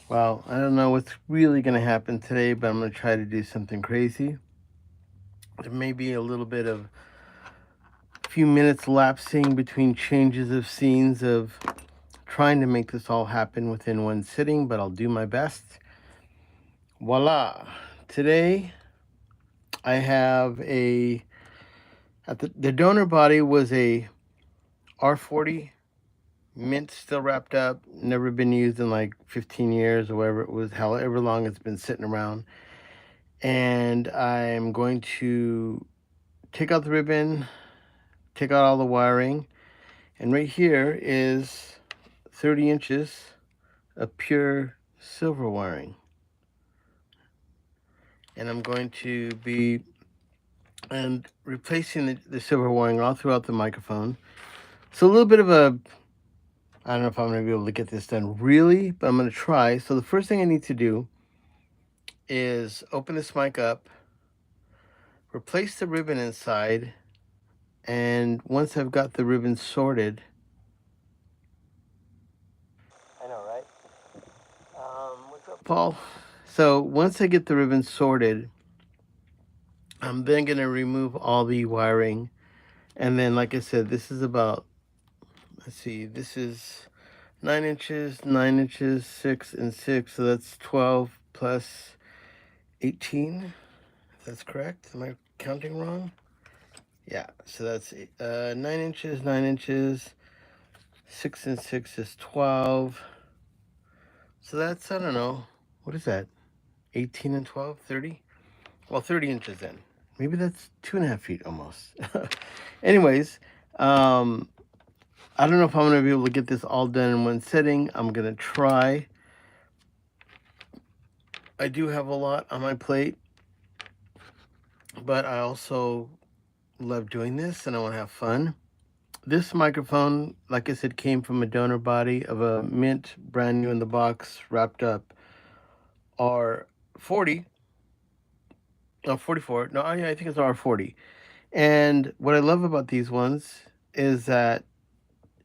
Well, I don't know what's really going to happen today, but I'm going to try to do something crazy. There may be a little bit of a few minutes lapsing between changes of scenes of trying to make this all happen within one sitting, but I'll do my best. Voila. Today I have at the donor body was a R40 mint, still wrapped up, never been used in like 15 years or whatever it was, however long it's been sitting around. And I'm going to take out the ribbon, take out all the wiring, and right here is 30 inches of pure silver wiring. And I'm going to be replacing the silver wiring all throughout the microphone. So a little bit of I don't know if I'm going to be able to get this done really, but I'm going to try. So the first thing I need to do is open this mic up, replace the ribbon inside, and once I've got the ribbon sorted, I know, right? What's up, Paul? So once I get the ribbon sorted, I'm then going to remove all the wiring. And then, like I said, this is about, let's see, this is 9 inches, 6 and 6. So that's 12 plus 18. If that's correct. Am I counting wrong? Yeah. So that's 9 inches, 9 inches. 6 and 6 is 12. So that's, I don't know, what is that? 18 and 12, 30? Well, 30 inches then. Maybe that's 2.5 feet almost. Anyways, I don't know if I'm going to be able to get this all done in one sitting. I'm going to try. I do have a lot on my plate, but I also love doing this and I want to have fun. This microphone, like I said, came from a donor body of a mint, brand new in the box, wrapped up R40. No, 44. No, I think it's R40. And what I love about these ones is that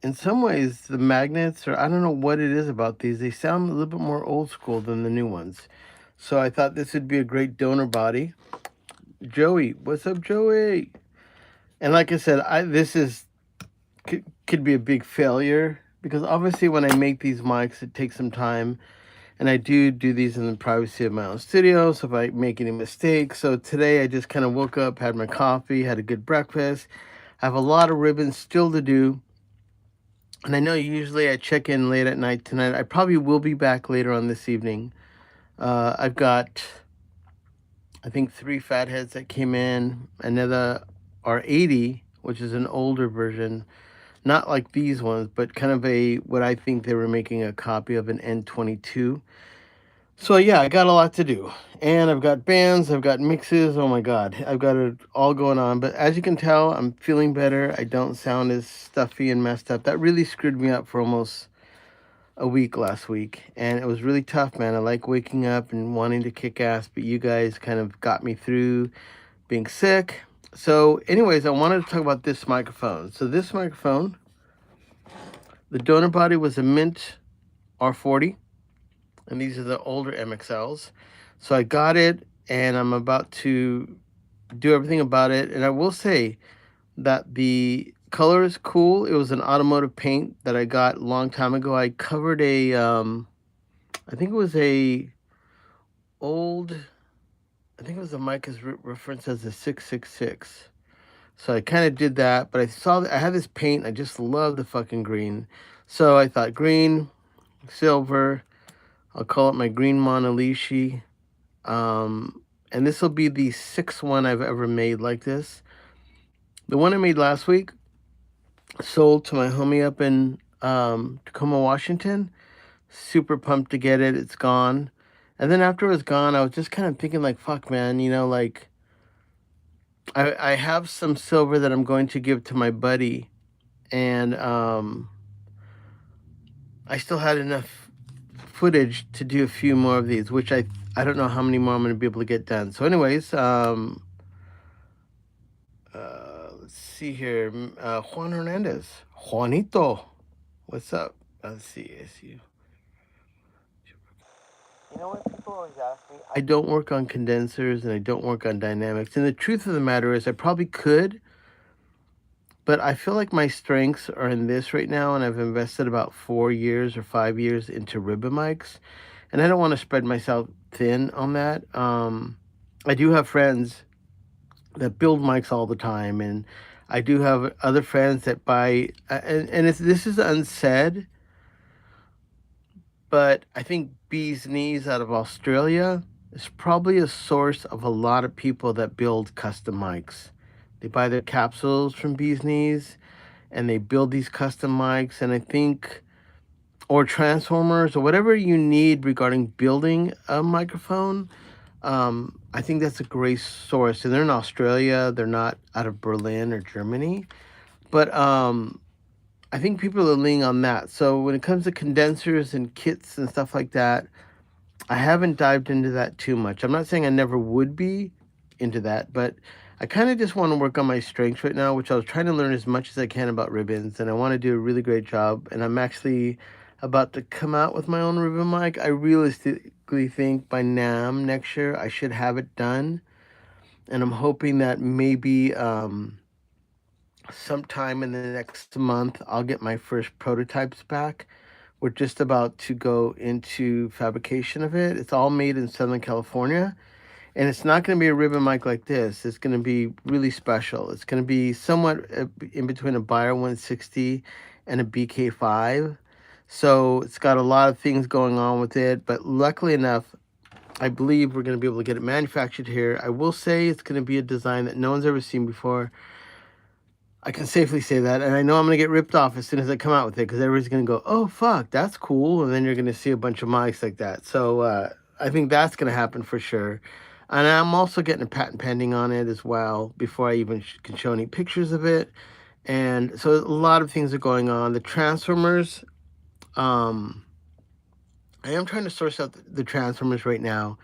in some ways the magnets, or I don't know what it is about these, they sound a little bit more old school than the new ones. So I thought this would be a great donor body. Joey, what's up, Joey? And like I said, this is could be a big failure because obviously when I make these mics, it takes some time, and I do these in the privacy of my own studio. So if I make any mistakes, so today I just kind of woke up, had my coffee, had a good breakfast. I have a lot of ribbons still to do. And I know usually I check in late at night tonight. I probably will be back later on this evening. I've got, I think, 3 fatheads that came in. Another R80, which is an older version. Not like these ones, but kind of what I think they were making a copy of an N22. So yeah, I got a lot to do. And I've got bands, I've got mixes. Oh my God, I've got it all going on. But as you can tell, I'm feeling better. I don't sound as stuffy and messed up. That really screwed me up for almost a week last week. And it was really tough, man. I like waking up and wanting to kick ass, but you guys kind of got me through being sick. So anyways, I wanted to talk about this microphone. So this microphone, the donor body was a Mint R40. And these are the older MXLs. So I got it, and I'm about to do everything about it. And I will say that the color is cool. It was an automotive paint that I got a long time ago. I covered I think it was old, I think it was a mic is referenced as a 666. So I kind of did that, but I saw that I had this paint. I just love the fucking green. So I thought green, silver. I'll call it my green Monalishi. And this will be the 6th one I've ever made like this. The one I made last week sold to my homie up in Tacoma, Washington. Super pumped to get it. It's gone. And then after it was gone, I was just kind of thinking like, fuck, man, like I have some silver that I'm going to give to my buddy. And I still had enough footage to do a few more of these, which I don't know how many more I'm going to be able to get done. So anyways, let's see here. Juan Hernandez. Juanito. What's up? Let's see. I see you. You know what people always ask me? I don't work on condensers and I don't work on dynamics. And the truth of the matter is, I probably could, but I feel like my strengths are in this right now, and I've invested about 4 years or 5 years into ribbon mics, and I don't want to spread myself thin on that. I do have friends that build mics all the time, and I do have other friends that buy, and this is unsaid, but I think Bee's Knees out of Australia is probably a source of a lot of people that build custom mics. They buy their capsules from Bee's Knees and they build these custom mics, and I think, or transformers or whatever you need regarding building a microphone. I think that's a great source, and they're in Australia. They're not out of Berlin or Germany, but I think people are leaning on that. So when it comes to condensers and kits and stuff like that, I haven't dived into that too much. I'm not saying I never would be into that, but I kind of just want to work on my strengths right now, which I was trying to learn as much as I can about ribbons, and I want to do a really great job. And I'm actually about to come out with my own ribbon mic. I realistically think by NAMM next year I should have it done, and I'm hoping that maybe sometime in the next month I'll get my first prototypes back. We're just about to go into fabrication of it. It's all made in Southern California. And it's not going to be a ribbon mic like this. It's going to be really special. It's going to be somewhat in between a Buyer 160 and a BK5. So it's got a lot of things going on with it. But luckily enough, I believe we're going to be able to get it manufactured here. I will say it's going to be a design that no one's ever seen before. I can safely say that, and I know I'm going to get ripped off as soon as I come out with it, because everybody's going to go, oh, fuck, that's cool, and then you're going to see a bunch of mics like that. So I think that's going to happen for sure. And I'm also getting a patent pending on it as well before I even can show any pictures of it. And so a lot of things are going on. The transformers, I am trying to source out the transformers right now.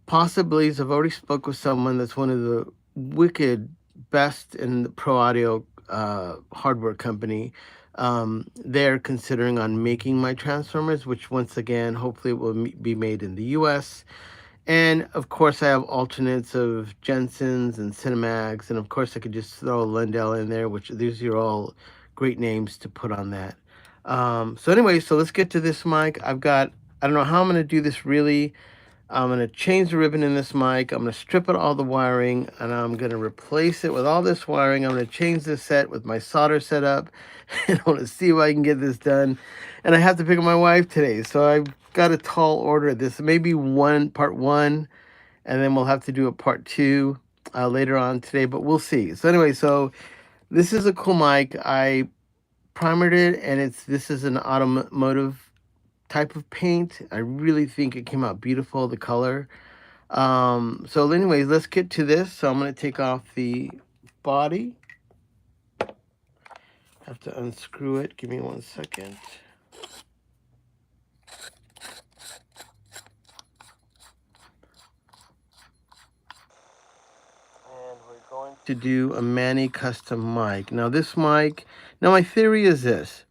Possibly, I've already spoke with someone that's one of the wicked best in the pro audio hardware company. They're considering on making my transformers, which once again, hopefully it will be made in the US. And of course I have alternates of Jensen's and Cinemags, and of course I could just throw a Lendell in there, which these are all great names to put on that. So anyway, so let's get to this mic. I don't know how I'm going to do this really. I'm going to change the ribbon in this mic. I'm going to strip out all the wiring, and I'm going to replace it with all this wiring. I'm going to change this set with my solder setup, and I want to see if I can get this done. And I have to pick up my wife today, so I've got a tall order. This maybe part one, and then we'll have to do a part two later on today, but we'll see. So anyway, so this is a cool mic. I primered it, and this is an automotive type of paint. I really think it came out beautiful, the color. So anyways, let's get to this. So I'm going to take off the body. Have to unscrew it. Give me 1 second. And we're going to do a Manny custom mic. Now this mic, my theory is this.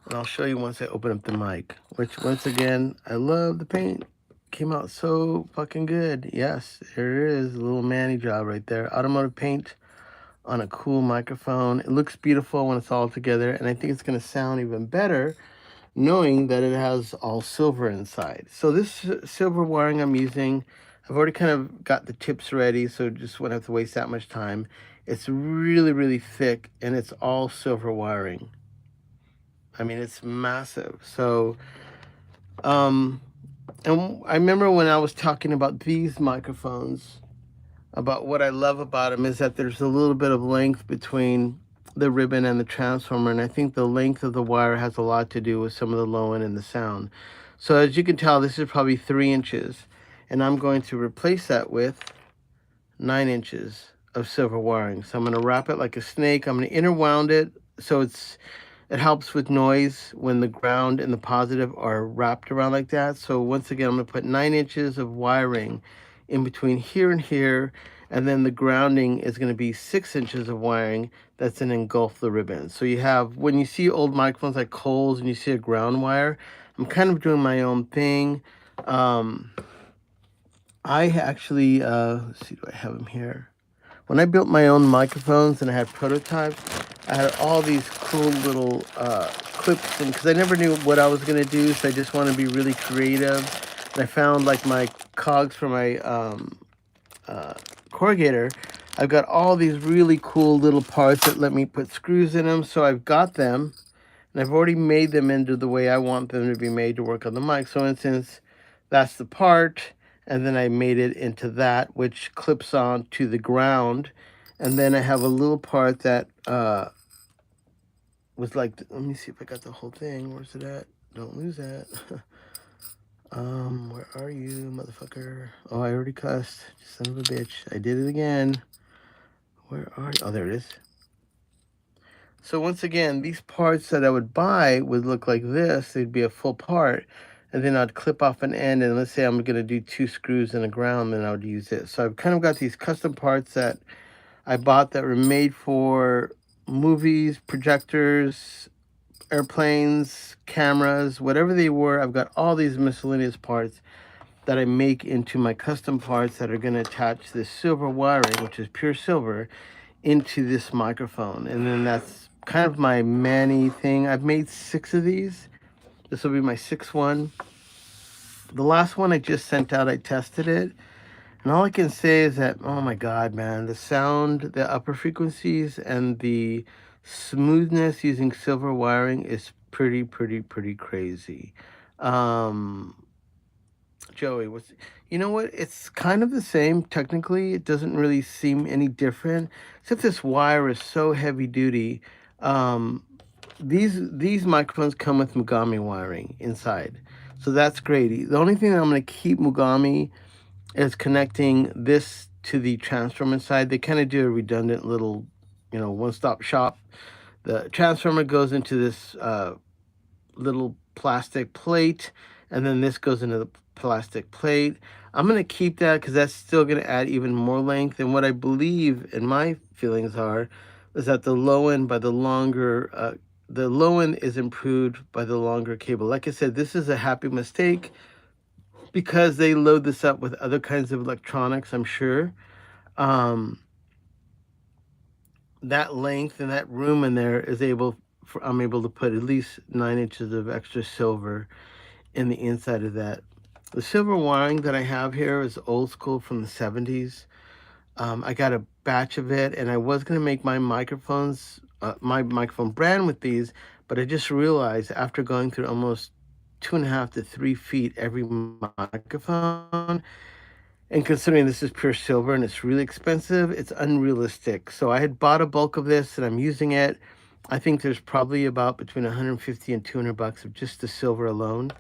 And I'll show you once I open up the mic, which once again, I love the paint. Came out so fucking good. Yes, there it is, a little Manny job right there. Automotive paint on a cool microphone. It looks beautiful when it's all together, and I think it's going to sound even better knowing that it has all silver inside. So this silver wiring I'm using, I've already kind of got the tips ready, so just won't have to waste that much time. It's really, really thick, and it's all silver wiring. I mean, it's massive. So, and I remember when I was talking about these microphones, about what I love about them is that there's a little bit of length between the ribbon and the transformer, and I think the length of the wire has a lot to do with some of the low end and the sound. So as you can tell, this is probably 3 inches, and I'm going to replace that with 9 inches of silver wiring. So I'm going to wrap it like a snake. I'm going to interwound it so it helps with noise when the ground and the positive are wrapped around like that. So once again, I'm going to put 9 inches of wiring in between here and here. and then the grounding is going to be 6 inches of wiring that's going to engulf the ribbon. So you have, when you see old microphones like Cole's and you see a ground wire, I'm kind of doing my own thing. I actually, let's see, do I have them here? When I built my own microphones and I had prototypes, I had all these cool little clips, and because I never knew what I was going to do, so I just wanted to be really creative. And I found like my cogs for my corrugator. I've got all these really cool little parts that let me put screws in them, so I've got them, and I've already made them into the way I want them to be made to work on the mic. So, for instance, that's the part, and then I made it into that, which clips on to the ground. And then I have a little part that was like, let me see if I got the whole thing. Where's it at? Don't lose that. Where are you, motherfucker? Oh, I already cussed. Son of a bitch. I did it again. Where are you? Oh, there it is. So once again, these parts that I would buy would look like this. They'd be a full part. And then I'd clip off an end. And let's say I'm going to do 2 screws in the ground, then I would use it. So I've kind of got these custom parts that I bought that were made for movies, projectors, airplanes, cameras, whatever they were. I've got all these miscellaneous parts that I make into my custom parts that are going to attach this silver wiring, which is pure silver, into this microphone. And then that's kind of my Manny thing. I've made 6 of these. This will be my 6th one. The last one I just sent out, I tested it. And all I can say is that, oh my God, man, the sound, the upper frequencies, and the smoothness using silver wiring is pretty crazy. Um, Joey, you know what? It's kind of the same technically. It doesn't really seem any different, except this wire is so heavy duty. Um, these microphones come with Mugami wiring inside, so that's great. The only thing that I'm going to keep Mugami is connecting this to the transformer side. They kind of do a redundant little, one-stop shop. The transformer goes into this little plastic plate, and then this goes into the plastic plate. I'm going to keep that because that's still going to add even more length. And what I believe and my feelings are is that the low end the low end is improved by the longer cable. Like I said, this is a happy mistake because they load this up with other kinds of electronics, I'm sure. That length and that room in there is I'm able to put at least 9 inches of extra silver in the inside of that. The silver wiring that I have here is old school from the 70s. I got a batch of it, and I was going to make my microphone brand with these, but I just realized after going through almost 2.5 to 3 feet every microphone, and considering this is pure silver and it's really expensive, it's unrealistic. So I had bought a bulk of this and I'm using it. I think there's probably about between 150 and 200 bucks of just the silver alone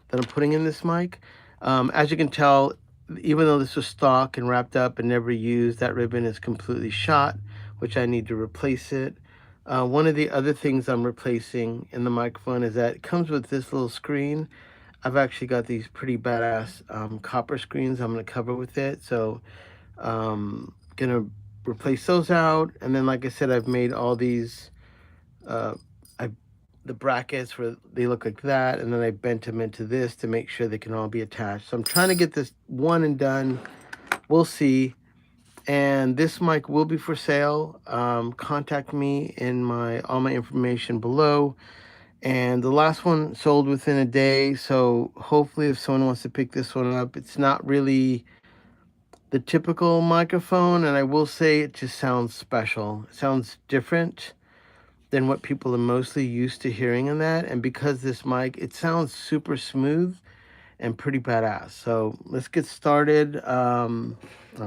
that I'm putting in this mic. As you can tell, even though this was stock and wrapped up and never used, that ribbon is completely shot, which I need to replace it. One of the other things I'm replacing in the microphone is that it comes with this little screen. I've actually got these pretty badass copper screens I'm going to cover with it. So going to replace those out. And then, like I said, I've made all these, the brackets where they look like that. And then I bent them into this to make sure they can all be attached. So I'm trying to get this one and done. We'll see. And this mic will be for sale. Contact me in all my information below. And the last one sold within a day, so hopefully if someone wants to pick this one up, it's not really the typical microphone, and I will say it just sounds special. It sounds different than what people are mostly used to hearing in that, and because this mic, it sounds super smooth and pretty badass. So let's get started. I'll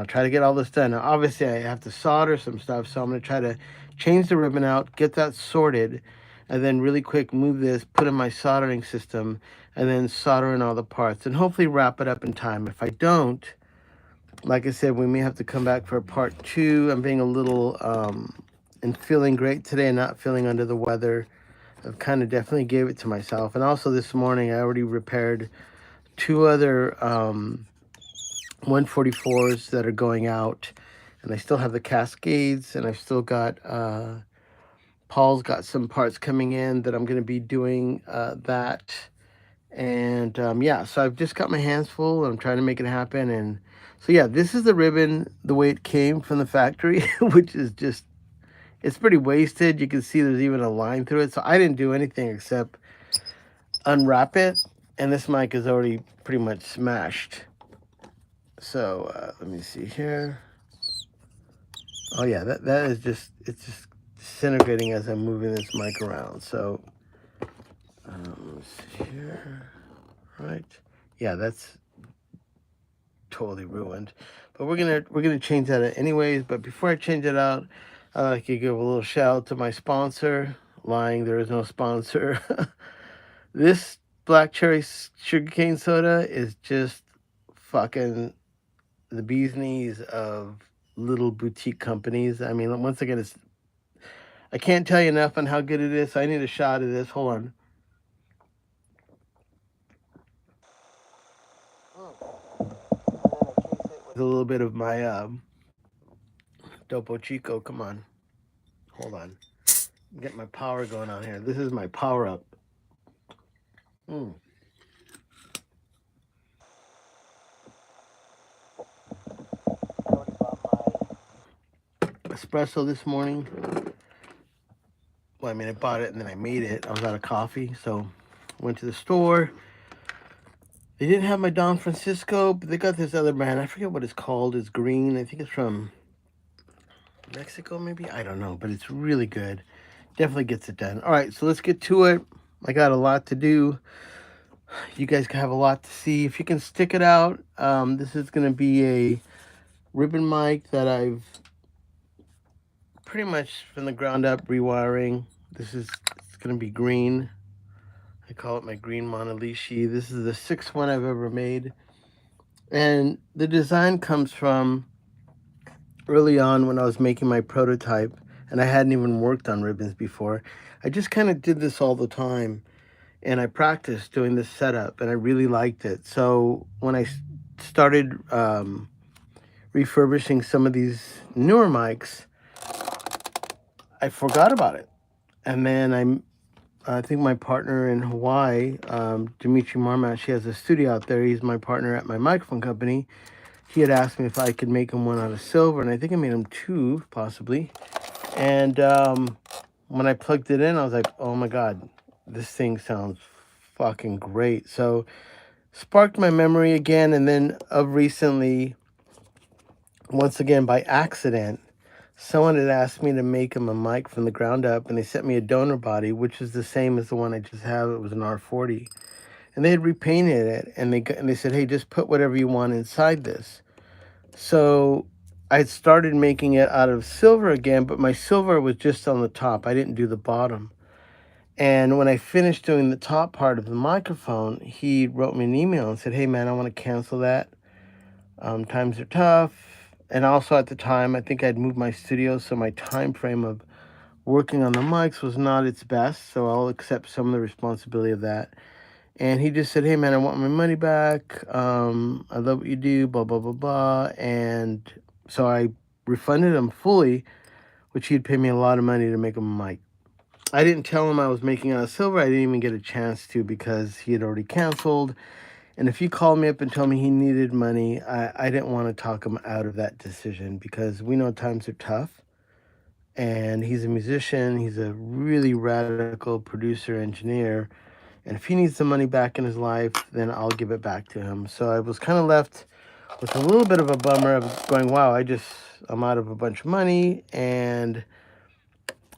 try to get all this done. Now, obviously, I have to solder some stuff, so I'm going to try to change the ribbon out, get that sorted, and then really quick move this, put in my soldering system, and then solder in all the parts, and hopefully wrap it up in time. If I don't, like I said, we may have to come back for a part 2. I'm being a little and feeling great today and not feeling under the weather. I've kind of definitely gave it to myself. And also this morning, I already repaired 2 other 144s that are going out. and I still have the cascades, and I've still got Paul's got some parts coming in that I'm going to be doing that. And yeah, so I've just got my hands full. I'm trying to make it happen. And so yeah, this is the ribbon the way it came from the factory, which is just, it's pretty wasted. You can see there's even a line through it. So I didn't do anything except unwrap it. And this mic is already pretty much smashed. So let me see here. Oh yeah, that is just, it's just disintegrating as I'm moving this mic around. So let's see here. Right. Yeah, that's totally ruined. But we're gonna change that anyways. But before I change it out, I like to give a little shout out to my sponsor. Lying, there is no sponsor. This black cherry sugarcane soda is just fucking the bee's knees of little boutique companies. I mean, once again, I can't tell you enough on how good it is. So I need a shot of this. Hold on. With a little bit of my Dopo Chico. Come on. Hold on. Get my power going on here. This is my power up. Mm. Espresso this morning. Well, I mean, I bought it and then I made it. I was out of coffee, so went to the store. They didn't have my Don Francisco, but they got this other brand. I forget what it's called. It's green. I think it's from Mexico, maybe. I don't know, but it's really good. Definitely gets it done. All right, so let's get to it. I got a lot to do. You guys have a lot to see. If you can stick it out, this is going to be a ribbon mic that I've pretty much from the ground up rewiring. It's going to be green. I call it my green Monalishi. This is the sixth one I've ever made. And the design comes from early on when I was making my prototype, and I hadn't even worked on ribbons before. I just kind of did this all the time, and I practiced doing this setup, and I really liked it. So when I started refurbishing some of these newer mics, I forgot about it. And then I think my partner in Hawaii, Dimitri Marmat, she has a studio out there. He's my partner at my microphone company. He had asked me if I could make him one out of silver, and I think I made him two, possibly. And when I plugged it in, I was like, oh my God, this thing sounds fucking great. So sparked my memory again, and then of recently, once again by accident, someone had asked me to make him a mic from the ground up, and they sent me a donor body, which is the same as the one I just have. It was an R40. And they had repainted it, and they said, hey, just put whatever you want inside this. So I started making it out of silver again, but my silver was just on the top. I didn't do the bottom. And when I finished doing the top part of the microphone, he wrote me an email and said, hey, man, I want to cancel that. Times are tough. And also at the time, I think I'd moved my studio, so my time frame of working on the mics was not its best. So I'll accept some of the responsibility of that. And he just said, hey, man, I want my money back. I love what you do, blah, blah, blah, blah. And so I refunded him fully, which he'd paid me a lot of money to make him a mic. I didn't tell him I was making out of silver. I didn't even get a chance to because he had already canceled. And if he called me up and told me he needed money, I didn't want to talk him out of that decision because we know times are tough. And he's a musician. He's a really radical producer, engineer. And if he needs the money back in his life, then I'll give it back to him. So I was kind of left with a little bit of a bummer of going, wow, I'm out of a bunch of money. And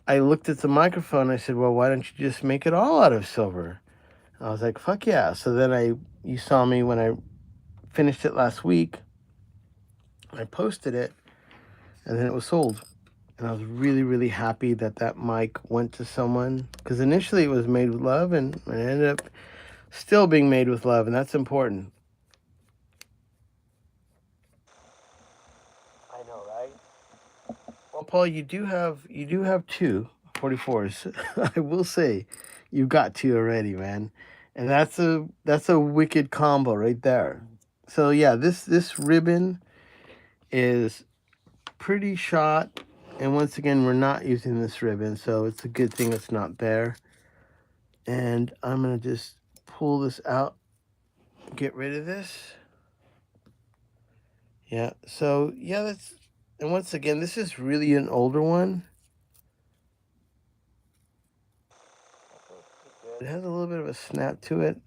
I looked at the microphone and I said, well, why don't you just make it all out of silver? And I was like, fuck yeah. So then you saw me when I finished it last week. I posted it and then it was sold. And I was really, really happy that mic went to someone because initially it was made with love and it ended up still being made with love, and that's important. I know, right? Well, Paul, you do have two 44s. I will say, you've got two already, man, and that's a wicked combo right there. So yeah, this ribbon is pretty shot. And once again, we're not using this ribbon, so it's a good thing it's not there. And I'm going to just pull this out, get rid of this. Yeah, so yeah, that's, and once again, this is really an older one. It has a little bit of a snap to it,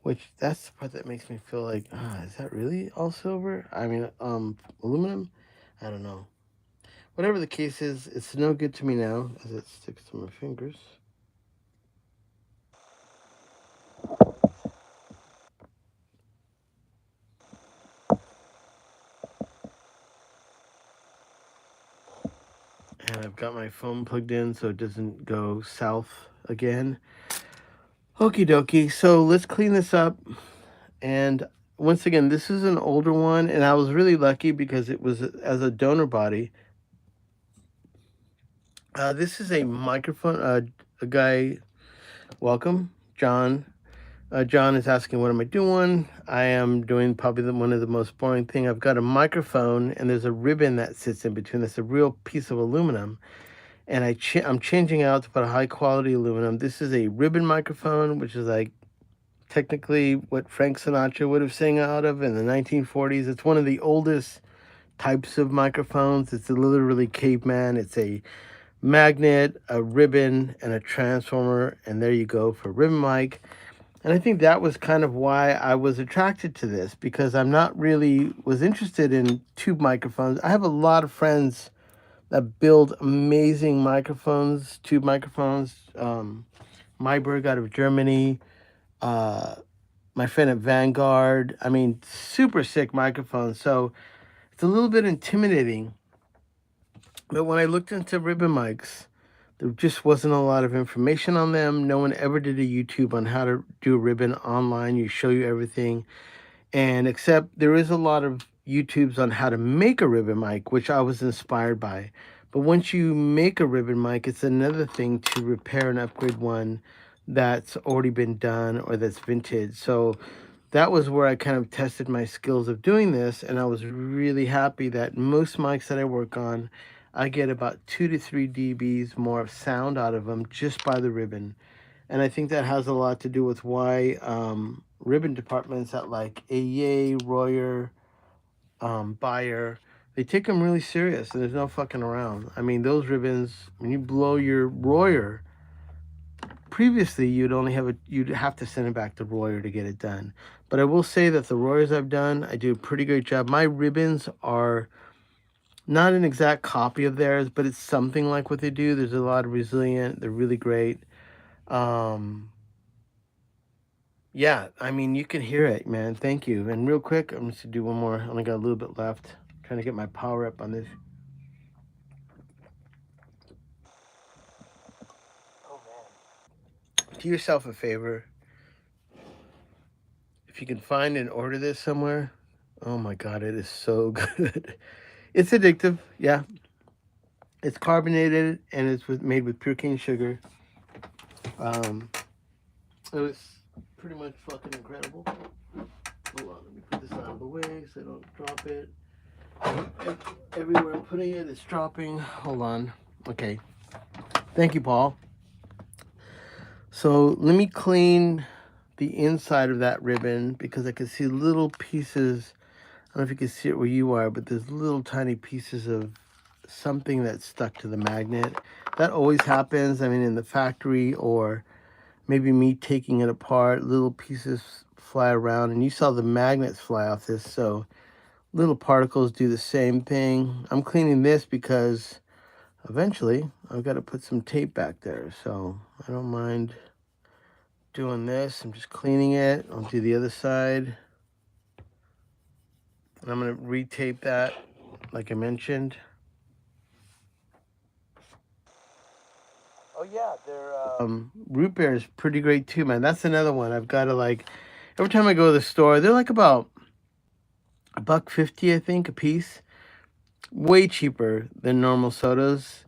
which that's the part that makes me feel like, is that really all silver? I mean, aluminum? I don't know. Whatever the case is, it's no good to me now as it sticks to my fingers. And I've got my phone plugged in so it doesn't go south again. Okie dokie. So let's clean this up. And once again, this is an older one, and I was really lucky because it was as a donor body. This is a microphone. A guy, welcome, John. John is asking, what am I doing? I am doing probably one of the most boring thing. I've got a microphone, and there's a ribbon that sits in between. It's a real piece of aluminum, and I'm changing out to put a high quality aluminum. This is a ribbon microphone, which is like technically what Frank Sinatra would have sang out of in the 1940s. It's one of the oldest types of microphones. It's literally caveman. It's a magnet, a ribbon, and a transformer, and there you go for ribbon mic. And I think that was kind of why I was attracted to this, because I'm not really was interested in tube microphones. I have a lot of friends that build amazing microphones, tube microphones. Myberg out of Germany, my friend at Vanguard. I mean, super sick microphones. So it's a little bit intimidating. But when I looked into ribbon mics, there just wasn't a lot of information on them. No one ever did a YouTube on how to do a ribbon online. You show you everything. And except there is a lot of YouTubes on how to make a ribbon mic, which I was inspired by. But once you make a ribbon mic, it's another thing to repair and upgrade one that's already been done or that's vintage. So that was where I kind of tested my skills of doing this. And I was really happy that most mics that I work on, I get about 2 to 3 dBs more of sound out of them just by the ribbon. And I think that has a lot to do with why ribbon departments at like AEA, Royer, Bayer, they take them really serious, and there's no fucking around. I mean, those ribbons, when you blow your Royer, previously you'd have to send it back to Royer to get it done. But I will say that the Royers I've done, I do a pretty great job. My ribbons are not an exact copy of theirs, but it's something like what they do. There's a lot of resilient. They're really great. Yeah, I mean, you can hear it, man. Thank you. And real quick, I'm just gonna do one more. I only got a little bit left. Trying to get my power up on this. Oh man. Do yourself a favor. If you can find and order this somewhere, oh my god, it is so good. It's addictive, yeah. It's carbonated and it's made with pure cane sugar. It was pretty much fucking incredible. Hold on, let me put this out of the way so I don't drop it. Everywhere I'm putting it, it's dropping. Hold on. Okay. Thank you, Paul. So let me clean the inside of that ribbon because I can see little pieces. I don't know if you can see it where you are, but there's little tiny pieces of something that's stuck to the magnet. That always happens. I mean, in the factory or maybe me taking it apart, little pieces fly around, and you saw the magnets fly off this, so little particles do the same thing. I'm cleaning this because eventually I've got to put some tape back there, so I don't mind doing this. I'm just cleaning it. I'll do the other side, and I'm going to retape that like I mentioned. Oh yeah, their root beer is pretty great too, man. That's another one. I've got to like, every time I go to the store, they're like about $1.50, I think, a piece. Way cheaper than normal sodas.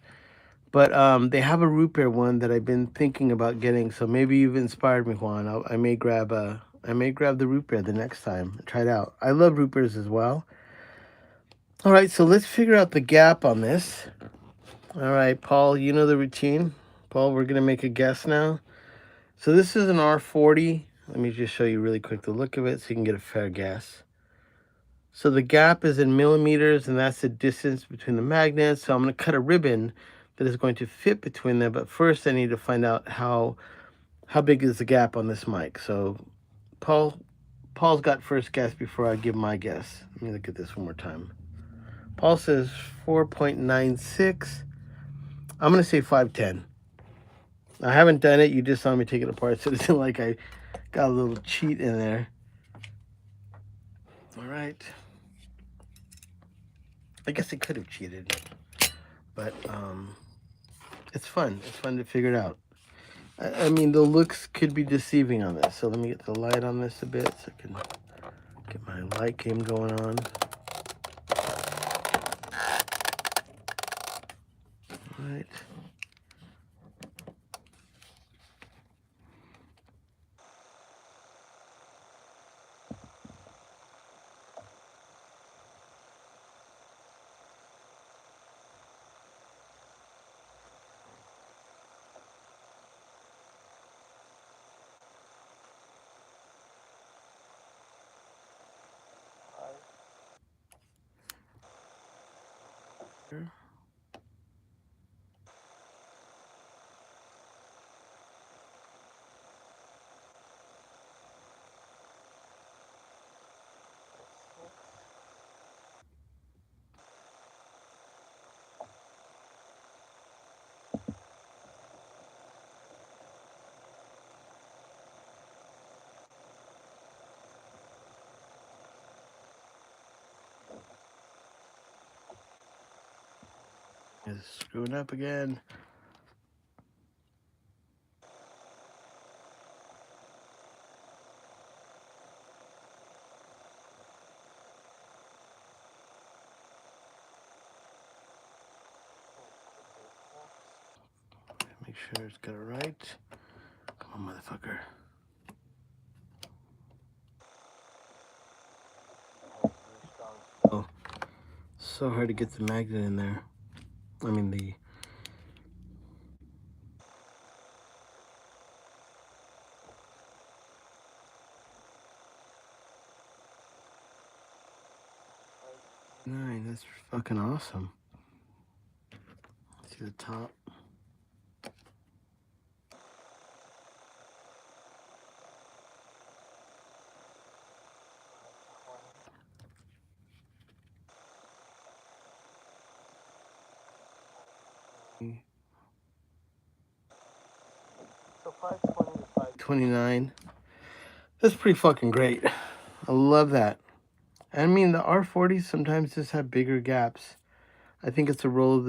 But they have a root beer one that I've been thinking about getting. So maybe you've inspired me, Juan. I may grab the root beer the next time. Try it out. I love root beers as well. All right, so let's figure out the gap on this. All right, Paul, you know the routine. Paul, we're going to make a guess now. So this is an R40. Let me just show you really quick the look of it so you can get a fair guess. So the gap is in millimeters, and that's the distance between the magnets. So I'm going to cut a ribbon that is going to fit between them. But first, I need to find out how big is the gap on this mic. So Paul's got first guess before I give my guess. Let me look at this one more time. Paul says 4.96. I'm going to say 510. I haven't done it. You just saw me take it apart, so it isn't like I got a little cheat in there. All right. I guess I could have cheated, but it's fun. It's fun to figure it out. I mean, the looks could be deceiving on this, so let me get the light on this a bit so I can get my light game going on. All right. Here. Is screwing up again. Make sure it's got it right. Come on, motherfucker. Oh, so hard to get the magnet in there. I mean the. Nine, that's fucking awesome. See the top. So 520 to 529. That's pretty fucking great. I love that. I mean, the R40s sometimes just have bigger gaps. I think it's a roll of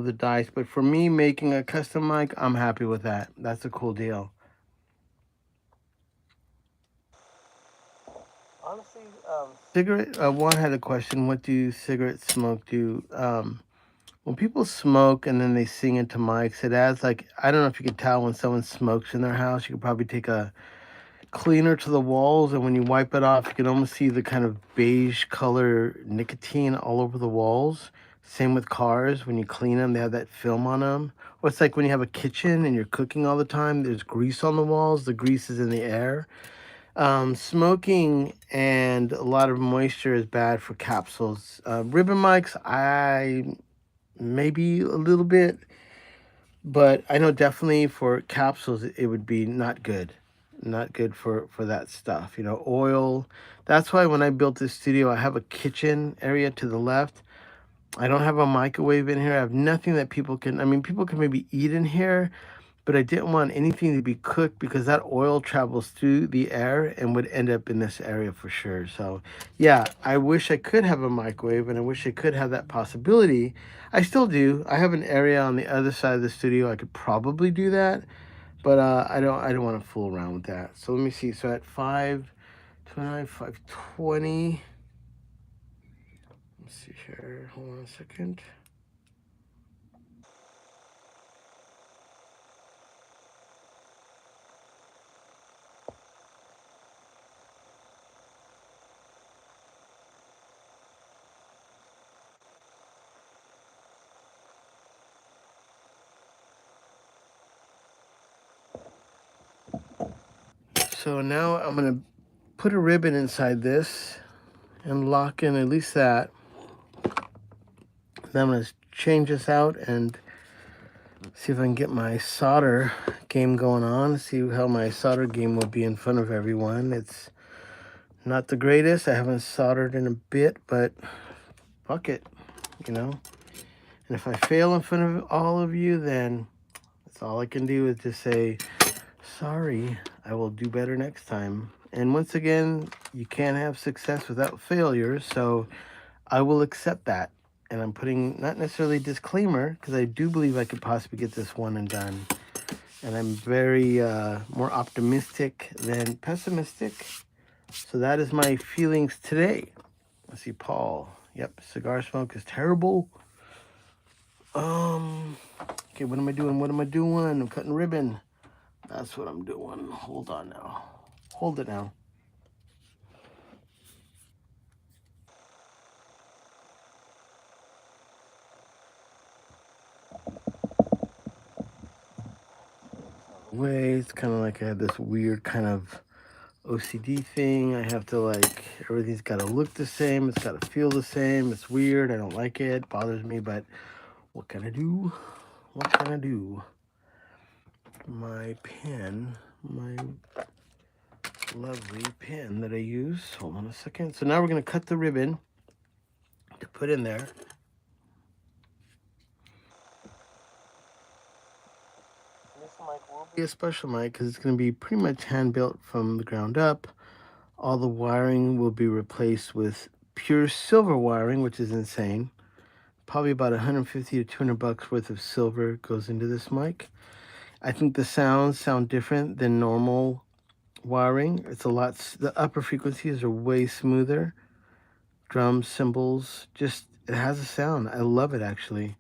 the dice. But for me, making a custom mic, I'm happy with that. That's a cool deal. Honestly, cigarette. Juan had a question. What do cigarette smoke do? When people smoke and then they sing into mics, it adds like, I don't know if you can tell when someone smokes in their house. You could probably take a cleaner to the walls, and when you wipe it off, you can almost see the kind of beige color nicotine all over the walls. Same with cars. When you clean them, they have that film on them. Or it's like when you have a kitchen and you're cooking all the time, there's grease on the walls. The grease is in the air. Smoking and a lot of moisture is bad for capsules. Ribbon mics, maybe a little bit, but I know definitely for capsules it would be not good. Not good for that stuff. You know, oil. That's why when I built this studio, I have a kitchen area to the left. I don't have a microwave in here. I have nothing that people can, I mean, people can maybe eat in here, but I didn't want anything to be cooked because that oil travels through the air and would end up in this area for sure. So yeah, I wish I could have a microwave, and I wish I could have that possibility. I still do. I have an area on the other side of the studio. I could probably do that, but I don't want to fool around with that. So let me see. So at 529, 520. Let's see here. Hold on a second. So now I'm going to put a ribbon inside this and lock in at least that. Then I'm going to change this out and see if I can get my solder game going on. See how my solder game will be in front of everyone. It's not the greatest. I haven't soldered in a bit, but fuck it, you know. And if I fail in front of all of you, then that's all I can do is just say, sorry, I will do better next time. And once again, you can't have success without failure, so I will accept that. And I'm putting not necessarily a disclaimer, because I do believe I could possibly get this one and done. And I'm very more optimistic than pessimistic. So that is my feelings today. Let's see, Paul. Yep, cigar smoke is terrible. Okay, what am I doing? What am I doing? I'm cutting ribbon. That's what I'm doing. Hold on now. Hold it now. It's kind of like I have this weird kind of OCD thing. I have to like, everything's got to look the same. It's got to feel the same. It's weird. I don't like it. It bothers me, but what can I do? What can I do? My pen, my lovely pen that I use. Hold on a second. So now we're going to cut the ribbon to put in there. This mic will be a special mic because it's going to be pretty much hand built from the ground up. All the wiring will be replaced with pure silver wiring, which is insane. Probably about 150 to 200 bucks worth of silver goes into this mic. I think the sounds sound different than normal wiring. It's a lot, the upper frequencies are way smoother. Drums, cymbals, just, it has a sound. I love it actually.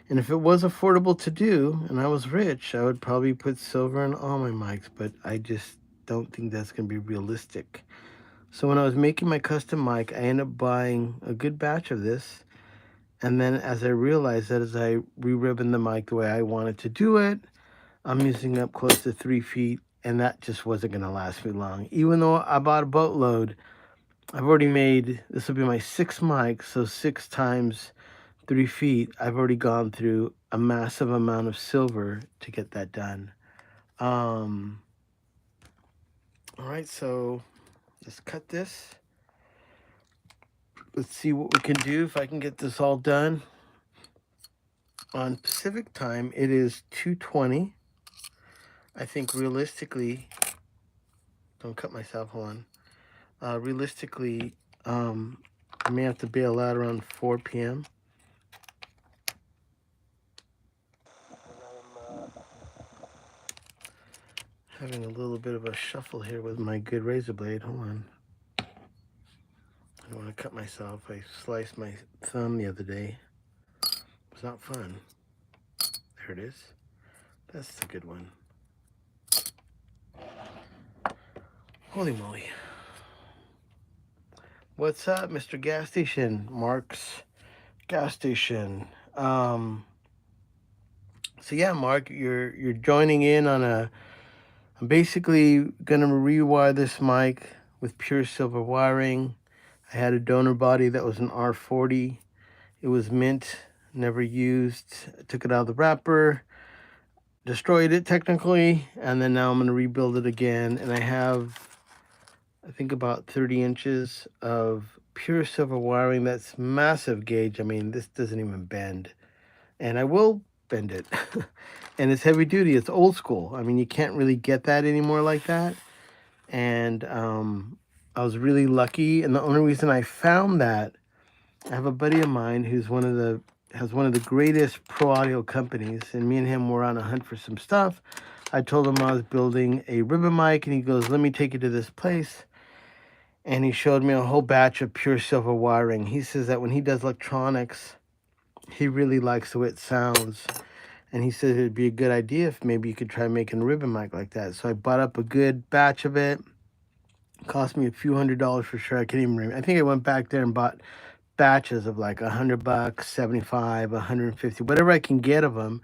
And if it was affordable to do and I was rich, I would probably put silver in all my mics, but I just don't think that's going to be realistic. So when I was making my custom mic, I ended up buying a good batch of this. And then as I realized that as I re-ribbon the mic the way I wanted to do it, I'm using up close to 3 feet, and that just wasn't going to last me long. Even though I bought a boatload, I've already made, this will be my 6th mic, so 6 times 3 feet, I've already gone through a massive amount of silver to get that done. All right, so let's cut this. Let's see what we can do if I can get this all done. On Pacific time, it is 2:20. I think realistically, don't cut myself, hold on. Realistically, I may have to bail out around 4 p.m. Having a little bit of a shuffle here with my good razor blade. Hold on. I don't want to cut myself. I sliced my thumb the other day. It was not fun. There it is. That's the good one. Holy moly. What's up, Mr. Gas Station? Mark's Gas Station. So yeah, Mark, you're joining in on a, I'm basically gonna rewire this mic with pure silver wiring. I had a donor body that was an R40. It was mint, never used. I took it out of the wrapper, destroyed it technically, and then now I'm gonna rebuild it again. And I have, I think, about 30 inches of pure silver wiring. That's massive gauge. I mean, this doesn't even bend. And I will bend it. And it's heavy duty. It's old school. I mean, you can't really get that anymore like that. And I was really lucky. And the only reason I found that, I have a buddy of mine who's has one of the greatest pro audio companies. And me and him were on a hunt for some stuff. I told him I was building a ribbon mic. And he goes, let me take you to this place. And he showed me a whole batch of pure silver wiring. He says that when he does electronics, he really likes the way it sounds. And he said it'd be a good idea if maybe you could try making a ribbon mic like that. So I bought up a good batch of it. It cost me a few $100s for sure. I can't even remember. I think I went back there and bought batches of like $100, 75, 150, whatever I can get of them.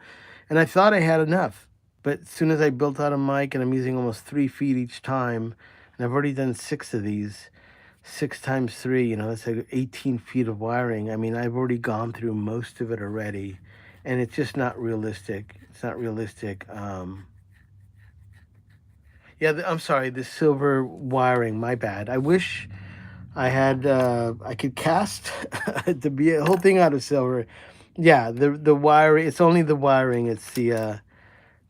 And I thought I had enough. But as soon as I built out a mic, and I'm using almost 3 feet each time, and I've already done 6 of these, 6 times 3, that's like 18 feet of wiring. I mean, I've already gone through most of it already, and it's just not realistic. It's not realistic. Yeah, I'm sorry, the silver wiring, my bad. I wish I could cast to be a whole thing out of silver. Yeah, the wiring, it's only the wiring. It's the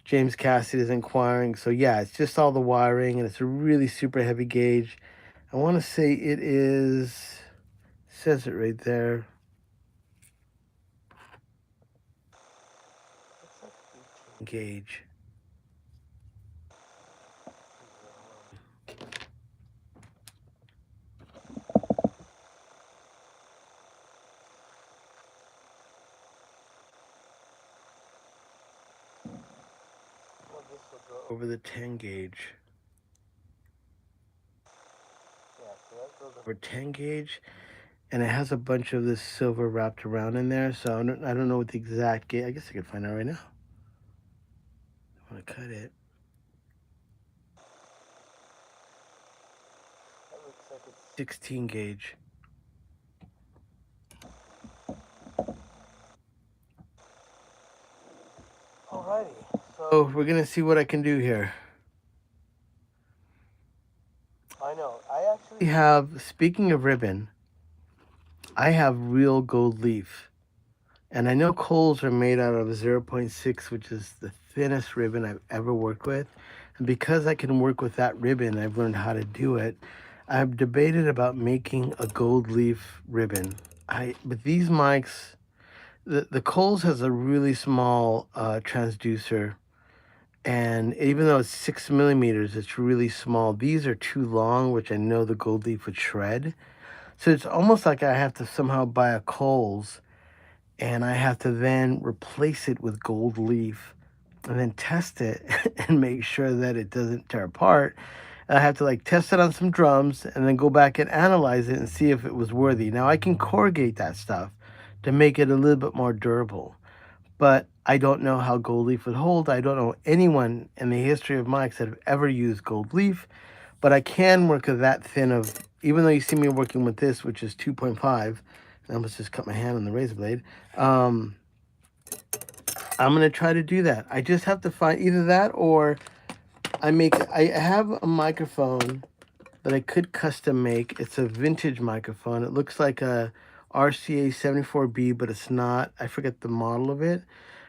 James Cassidy is inquiring. So yeah, it's just all the wiring, and it's a really super heavy gauge. I want to say it is, says it right there. Gauge. Over the 10 gauge. Yeah, so that goes over 10 gauge, and it has a bunch of this silver wrapped around in there. So I don't know what the exact gauge. I guess I could find out right now. I want to cut it. That looks like it's 16 gauge. Alrighty, so we're gonna see what I can do here. I know. I actually have, speaking of ribbon, I have real gold leaf. And I know coals are made out of 0.6, which is the thinnest ribbon I've ever worked with. And because I can work with that ribbon, I've learned how to do it. I've debated about making a gold leaf ribbon. But these mics, the Coles has a really small transducer, and even though it's 6 millimeters, it's really small. These are too long, which I know the gold leaf would shred. So it's almost like I have to somehow buy a Coles, and I have to then replace it with gold leaf and then test it and make sure that it doesn't tear apart. And I have to like test it on some drums and then go back and analyze it and see if it was worthy. Now I can corrugate that stuff to make it a little bit more durable, but I don't know how gold leaf would hold. I don't know anyone in the history of mics that have ever used gold leaf, but I can work with that thin of, even though you see me working with this, which is 2.5, I almost just cut my hand on the razor blade. I'm going to try to do that. I just have to find either that, or I have a microphone that I could custom make. It's a vintage microphone. It looks like a RCA 74B, but it's not. I forget the model of it.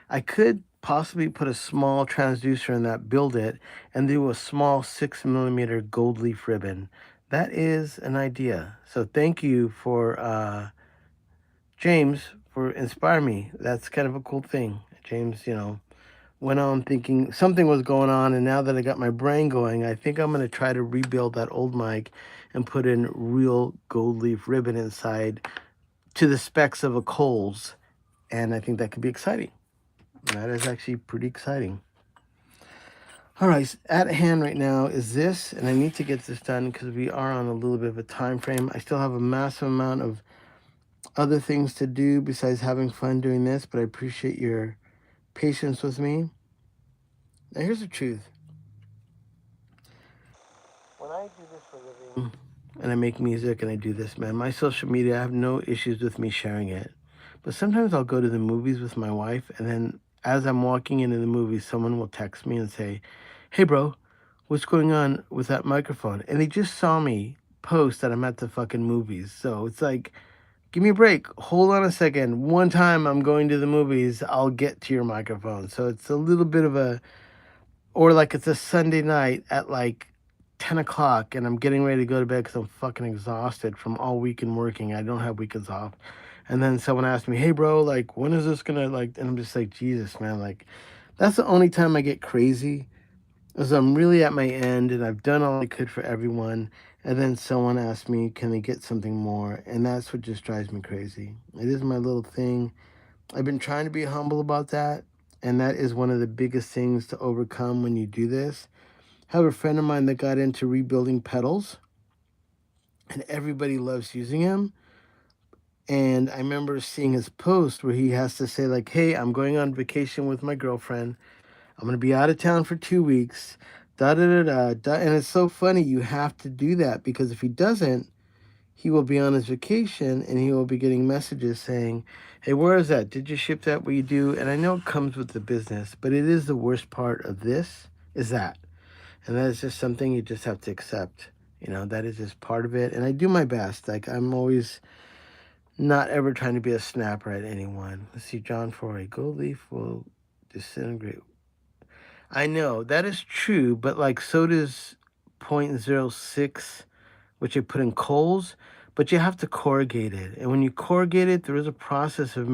I could possibly put a small transducer in that, build it, and do a small 6 millimeter gold leaf ribbon. That is an idea. So thank you for James for inspiring me. That's kind of a cool thing. James, went on thinking something was going on, and now that I got my brain going, I think I'm going to try to rebuild that old mic and put in real gold leaf ribbon inside to the specs of a Coles, and I think that could be exciting. That is actually pretty exciting. All right, at hand right now is this, and I need to get this done because we are on a little bit of a time frame. I still have a massive amount of other things to do besides having fun doing this, but I appreciate your patience with me. Now, here's the truth. When I do this for a living and I make music and I do this, man, my social media, I have no issues with me sharing it. But sometimes I'll go to the movies with my wife, and then as I'm walking into the movie, someone will text me and say, "Hey, bro, what's going on with that microphone?" And they just saw me post that I'm at the fucking movies. So it's like, give me a break. Hold on a second. One time I'm going to the movies, I'll get to your microphone. So it's a little bit of a, or like it's a Sunday night at like 10 o'clock and I'm getting ready to go to bed because I'm fucking exhausted from all weekend working. I don't have weekends off. And then someone asked me, "Hey, bro, like, when is this gonna, like," and I'm just like, Jesus, man, like, that's the only time I get crazy, is I'm really at my end and I've done all I could for everyone. And then someone asked me, can they get something more? And that's what just drives me crazy. It is my little thing. I've been trying to be humble about that. And that is one of the biggest things to overcome when you do this. I have a friend of mine that got into rebuilding pedals, and everybody loves using him. And I remember seeing his post where he has to say, like, "Hey, I'm going on vacation with my girlfriend. I'm gonna be out of town for 2 weeks. Da da da da. Da. And it's so funny. You have to do that because if he doesn't, he will be on his vacation and he will be getting messages saying, "Hey, where is that? Did you ship that? What you do?" And I know it comes with the business, but it is the worst part of this is that. And that is just something you just have to accept. That is just part of it. And I do my best. Like, I'm always not ever trying to be a snapper at anyone. Let's see, John Foray, gold leaf will disintegrate. I know that is true, but like so does 0.06, which you put in coals, but you have to corrugate it. And when you corrugate it, there is a process of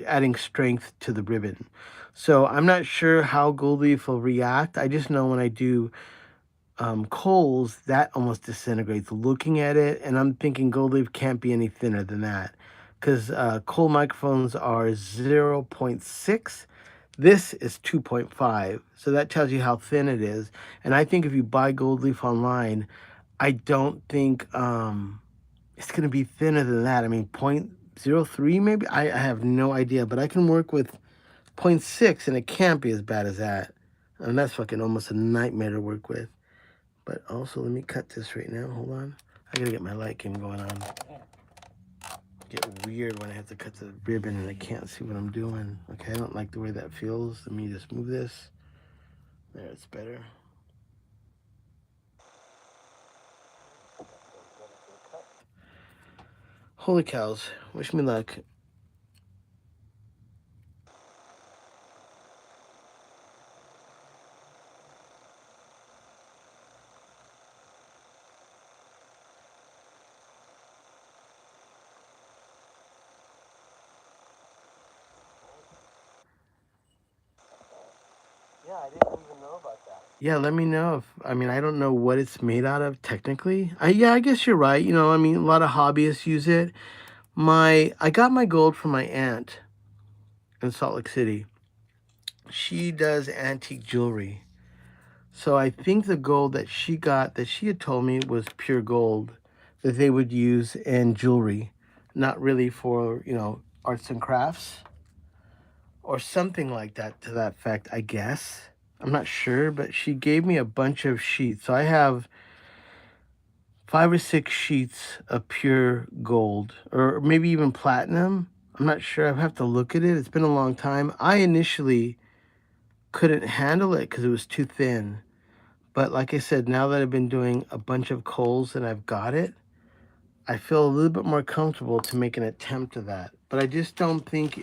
adding strength to the ribbon. So I'm not sure how gold leaf will react. I just know when I do coals, that almost disintegrates looking at it. And I'm thinking gold leaf can't be any thinner than that because coal microphones are zero point 0.6. This is 2.5. So that tells you how thin it is. And I think if you buy gold leaf online, I don't think it's going to be thinner than that. I mean, 0.03 maybe? I have no idea, but I can work with 0.6 and it can't be as bad as that. And that's fucking almost a nightmare to work with. But also, let me cut this right now. Hold on. I gotta get my light game going on. Get weird when I have to cut the ribbon and I can't see what I'm doing. Okay, I don't like the way that feels. Let me just move this. There, it's better. Holy cows. Wish me luck. Yeah, I didn't even know about that. Yeah, let me know if I don't know what it's made out of technically. I guess you're right. A lot of hobbyists use it. I got my gold from my aunt in Salt Lake City. She does antique jewelry. So I think the gold that she got that she had told me was pure gold that they would use in jewelry, not really for, arts and crafts or something like that to that effect, I guess. I'm not sure, but she gave me a bunch of sheets. So I have 5 or 6 sheets of pure gold or maybe even platinum. I'm not sure. I have to look at it. It's been a long time. I initially couldn't handle it because it was too thin. But like I said, now that I've been doing a bunch of coals and I've got it, I feel a little bit more comfortable to make an attempt at that. But I just don't think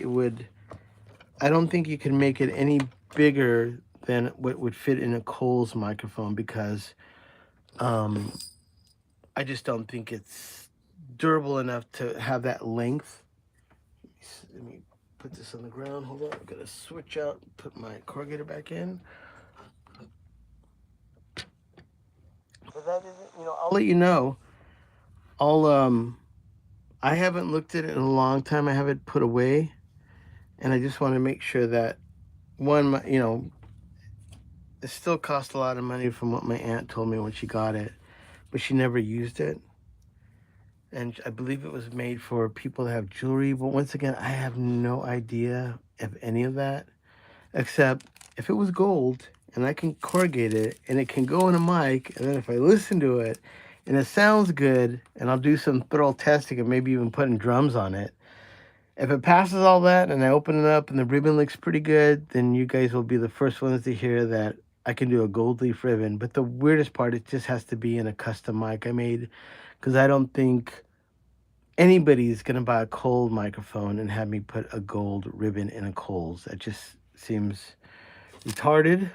I don't think you can make it any bigger than what would fit in a Coles microphone because um, I just don't think it's durable enough to have that length. Let me put this on the ground. Hold on. I'm going to switch out, put my corrugator back in. But that isn't, I'll let you know. I'll I haven't looked at it in a long time. I have it put away, and I just want to make sure that one, it still cost a lot of money from what my aunt told me when she got it, but she never used it. And I believe it was made for people that have jewelry. But once again, I have no idea of any of that, except if it was gold and I can corrugate it and it can go in a mic, and then if I listen to it and it sounds good, and I'll do some thorough testing and maybe even putting drums on it. If it passes all that and I open it up and the ribbon looks pretty good, then you guys will be the first ones to hear that I can do a gold leaf ribbon. But the weirdest part, it just has to be in a custom mic I made because I don't think anybody's going to buy a Coles microphone and have me put a gold ribbon in a Coles. That just seems retarded.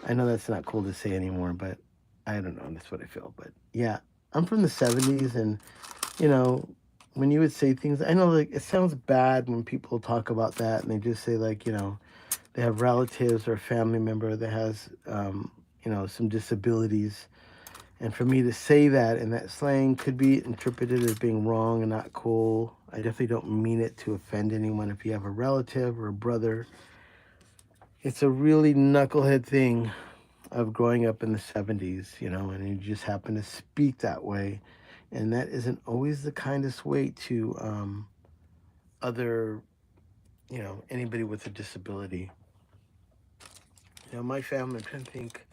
I know that's not cool to say anymore, but I don't know. That's what I feel. But yeah, I'm from the 70s and you know, when you would say things, I know like it sounds bad when people talk about that and they just say like, they have relatives or a family member that has, some disabilities. And for me to say that and that slang could be interpreted as being wrong and not cool. I definitely don't mean it to offend anyone. If you have a relative or a brother, it's a really knucklehead thing of growing up in the 70s, and you just happen to speak that way. And that isn't always the kindest way to other, anybody with a disability. You know, my family, I'm trying to think.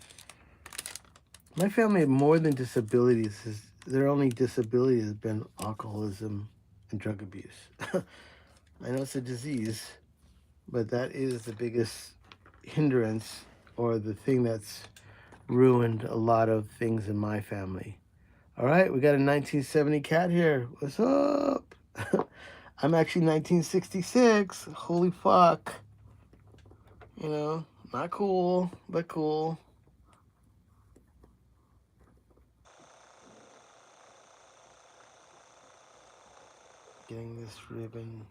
My family had more than disabilities. Their only disability has been alcoholism and drug abuse. I know it's a disease, but that is the biggest hindrance or the thing that's ruined a lot of things in my family. All right, we got a 1970 cat here. What's up? I'm actually 1966. Holy fuck. You know, not cool, but cool. Getting this ribbon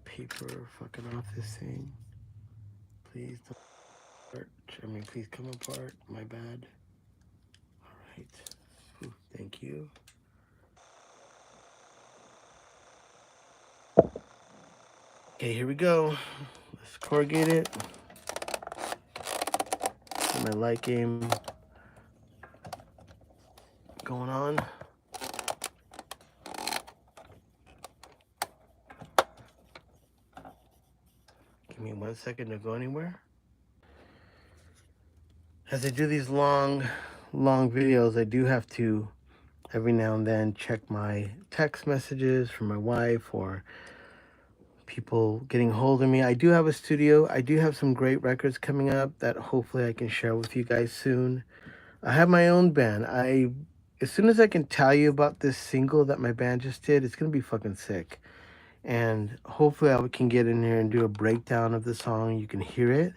paper fucking off this thing. Please don't apart. I mean, please come apart. My bad. All right. Ooh, thank you. Okay, here we go. Let's corrugate it. Get my light game going on. Give me 1 second to go anywhere. As I do these long videos, I do have to every now and then check my text messages from my wife or people getting hold of me. I do have a studio. I do have some great records coming up that hopefully I can share with you guys soon. I have my own band. As soon as I can tell you about this single that my band just did, it's gonna be fucking sick. And hopefully I can get in here and do a breakdown of the song. You can hear it.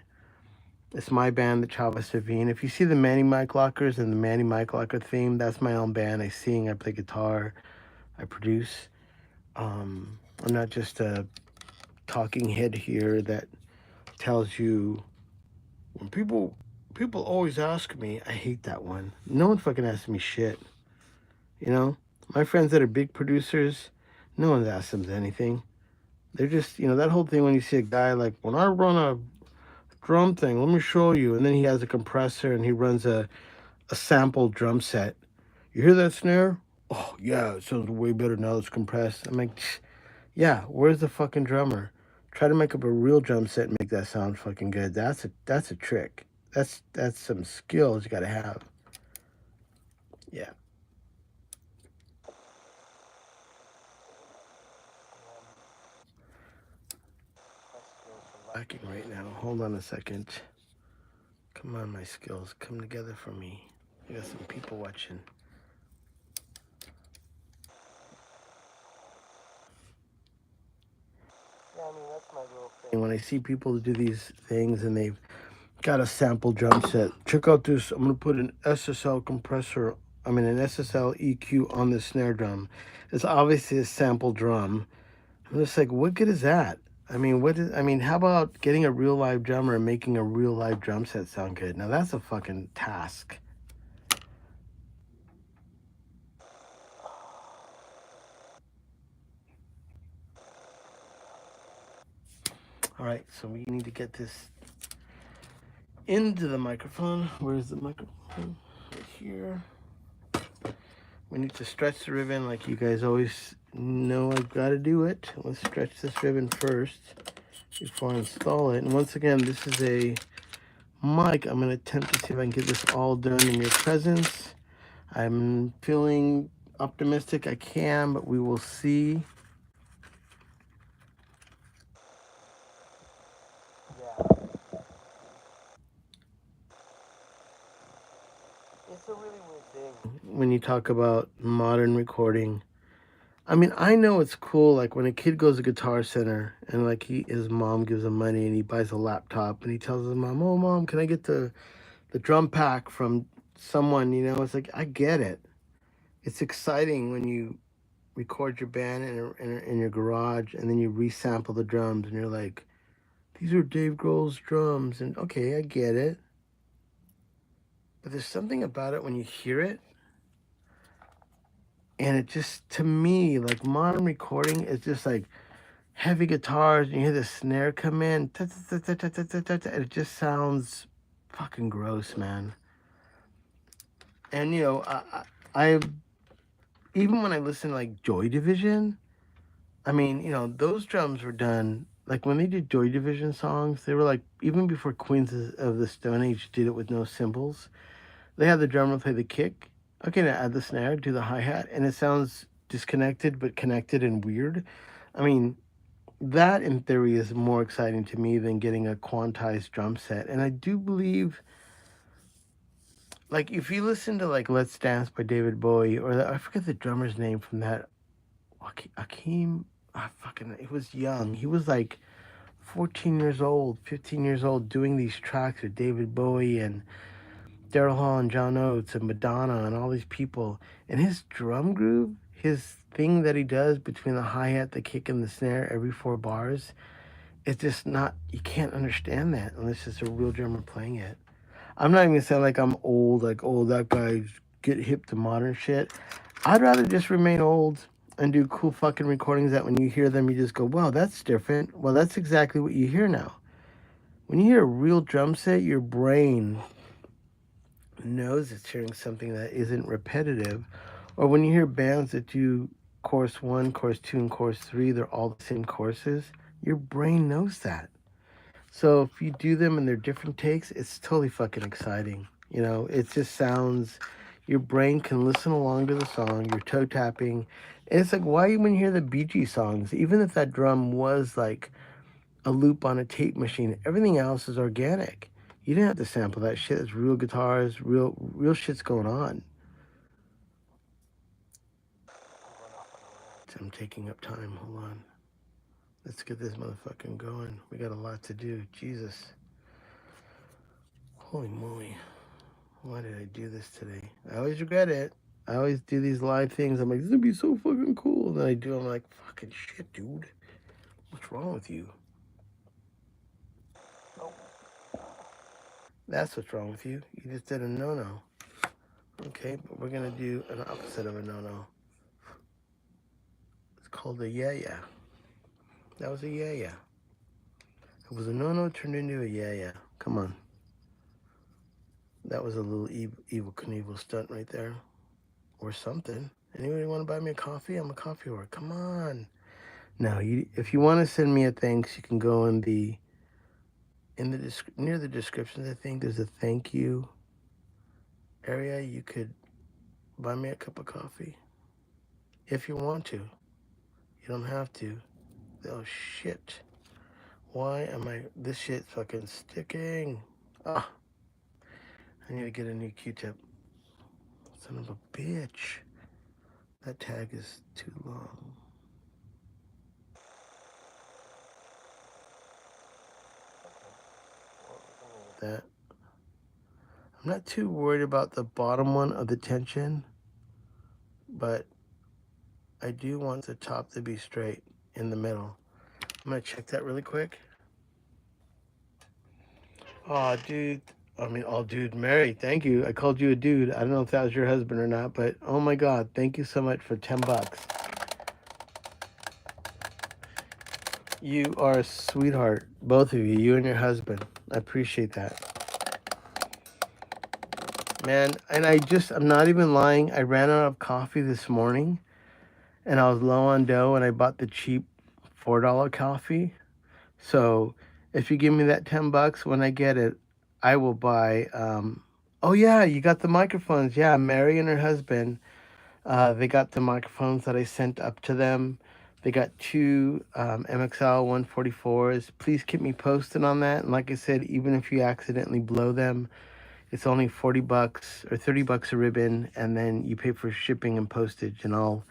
It's my band, the Chavez Ravine. If you see the Manny Mike Lockers and the Manny Mike Locker theme, that's my own band. I sing, I play guitar, I produce. I'm not just a talking head here that tells you when people always ask me, I hate that one. No one fucking asks me shit. You know? My friends that are big producers, no one's asked them anything. They're just, you know, that whole thing when you see a guy like, when I run a drum thing, let me show you. And then he has a compressor and he runs a sample drum set. You hear that snare? Oh, yeah, it sounds way better now it's compressed. I'm like, yeah, where's the fucking drummer? Try to make up a real drum set and make that sound fucking good. That's a trick. That's some skills you gotta have. Yeah. Lacking right now. Hold on a second. Come on, my skills. Come together for me. I got some people watching. Yeah, I mean, that's my little thing. When I see people do these things and they've got a sample drum set, check out this. I'm going to put an SSL compressor, an SSL EQ on the snare drum. It's obviously a sample drum. I'm just like, what good is that? How about getting a real live drummer and making a real live drum set sound good? Now that's a fucking task. All right, so we need to get this into the microphone. Where's the microphone? Right here. We need to stretch the ribbon like you guys always know I've got to do it. Let's stretch this ribbon first before I install it. And once again, this is a mic. I'm going to attempt to see if I can get this all done in your presence. I'm feeling optimistic I can, but we will see. Yeah. It's a really weird thing when you talk about modern recording. I mean, I know it's cool, like when a kid goes to Guitar Center and like his mom gives him money and he buys a laptop and he tells his mom, "Oh, mom, can I get the drum pack from someone?" You know, it's like I get it. It's exciting when you record your band in your garage and then you resample the drums and you're like, "These are Dave Grohl's drums," and okay, I get it. But there's something about it when you hear it, and it just, to me, like modern recording is just like heavy guitars and you hear the snare come in, and it just sounds fucking gross, man. And you know, I even when I listen to like Joy Division, I mean, you know, those drums were done like when they did Joy Division songs, they were like, even before Queens of the Stone Age did it with no cymbals, they had the drummer play the kick. Okay, now add the snare, do the hi hat, and it sounds disconnected but connected and weird. I mean, that in theory is more exciting to me than getting a quantized drum set. And I do believe, like, if you listen to like Let's Dance by David Bowie, or I forget the drummer's name from that, Akeem, fucking, it was young. He was like 14 years old, 15 years old, doing these tracks with David Bowie and Daryl Hall and John Oates and Madonna and all these people. And his drum groove, his thing that he does between the hi hat, the kick, and the snare every 4 bars, it's just not, you can't understand that unless it's a real drummer playing it. I'm not even gonna sound like I'm old, like, oh, that guy's get hip to modern shit. I'd rather just remain old and do cool fucking recordings that when you hear them, you just go, wow, that's different. Well, that's exactly what you hear now. When you hear a real drum set, your brain knows it's hearing something that isn't repetitive. Or when you hear bands that do chorus one, chorus two, and chorus three, they're all the same choruses, your brain knows that. So if you do them and they're different takes, it's totally fucking exciting. You know, it just sounds, your brain can listen along to the song, you're toe tapping. And it's like, why even hear the Bee Gees songs? Even if that drum was like a loop on a tape machine, everything else is organic. You didn't have to sample that shit. It's real guitars, real shit's going on. I'm taking up time. Hold on. Let's get this motherfucking going. We got a lot to do. Jesus. Holy moly. Why did I do this today? I always regret it. I always do these live things. I'm like, this is gonna be so fucking cool. And then I do. I'm like, fucking shit, dude. What's wrong with you? That's what's wrong with you. You just did a no-no. Okay, but we're gonna do an opposite of a no-no. It's called a yeah-yeah. That was a yeah-yeah. It was a no-no turned into a yeah-yeah. Come on. That was a little evil Knievel stunt right there. Or something. Anybody want to buy me a coffee? I'm a coffee whore. Come on. Now, if you want to send me a thanks, you can go in the near the descriptions. I think there's a thank you area. You could buy me a cup of coffee if you want to. You don't have to. Oh shit! Why am I? This shit's fucking sticking. Ah, I need to get a new Q-tip. Son of a bitch. That tag is too long. That. I'm not too worried about the bottom one of the tension, but I do want the top to be straight in the middle. I'm gonna check that really quick. Oh, dude. Oh, dude, Mary, thank you. I called you a dude. I don't know if that was your husband or not, but oh my God, thank you so much for $10. You are a sweetheart, both of you and your husband. I appreciate that. Man, and I'm not even lying. I ran out of coffee this morning and I was low on dough and I bought the cheap $4 coffee. So if you give me that $10 when I get it, I will buy. Oh yeah, you got the microphones. Yeah, Mary and her husband. They got the microphones that I sent up to them. They got two MXL 144s. Please keep me posted on that. And like I said, even if you accidentally blow them, it's only $40 or $30 a ribbon, and then you pay for shipping and postage, and I'll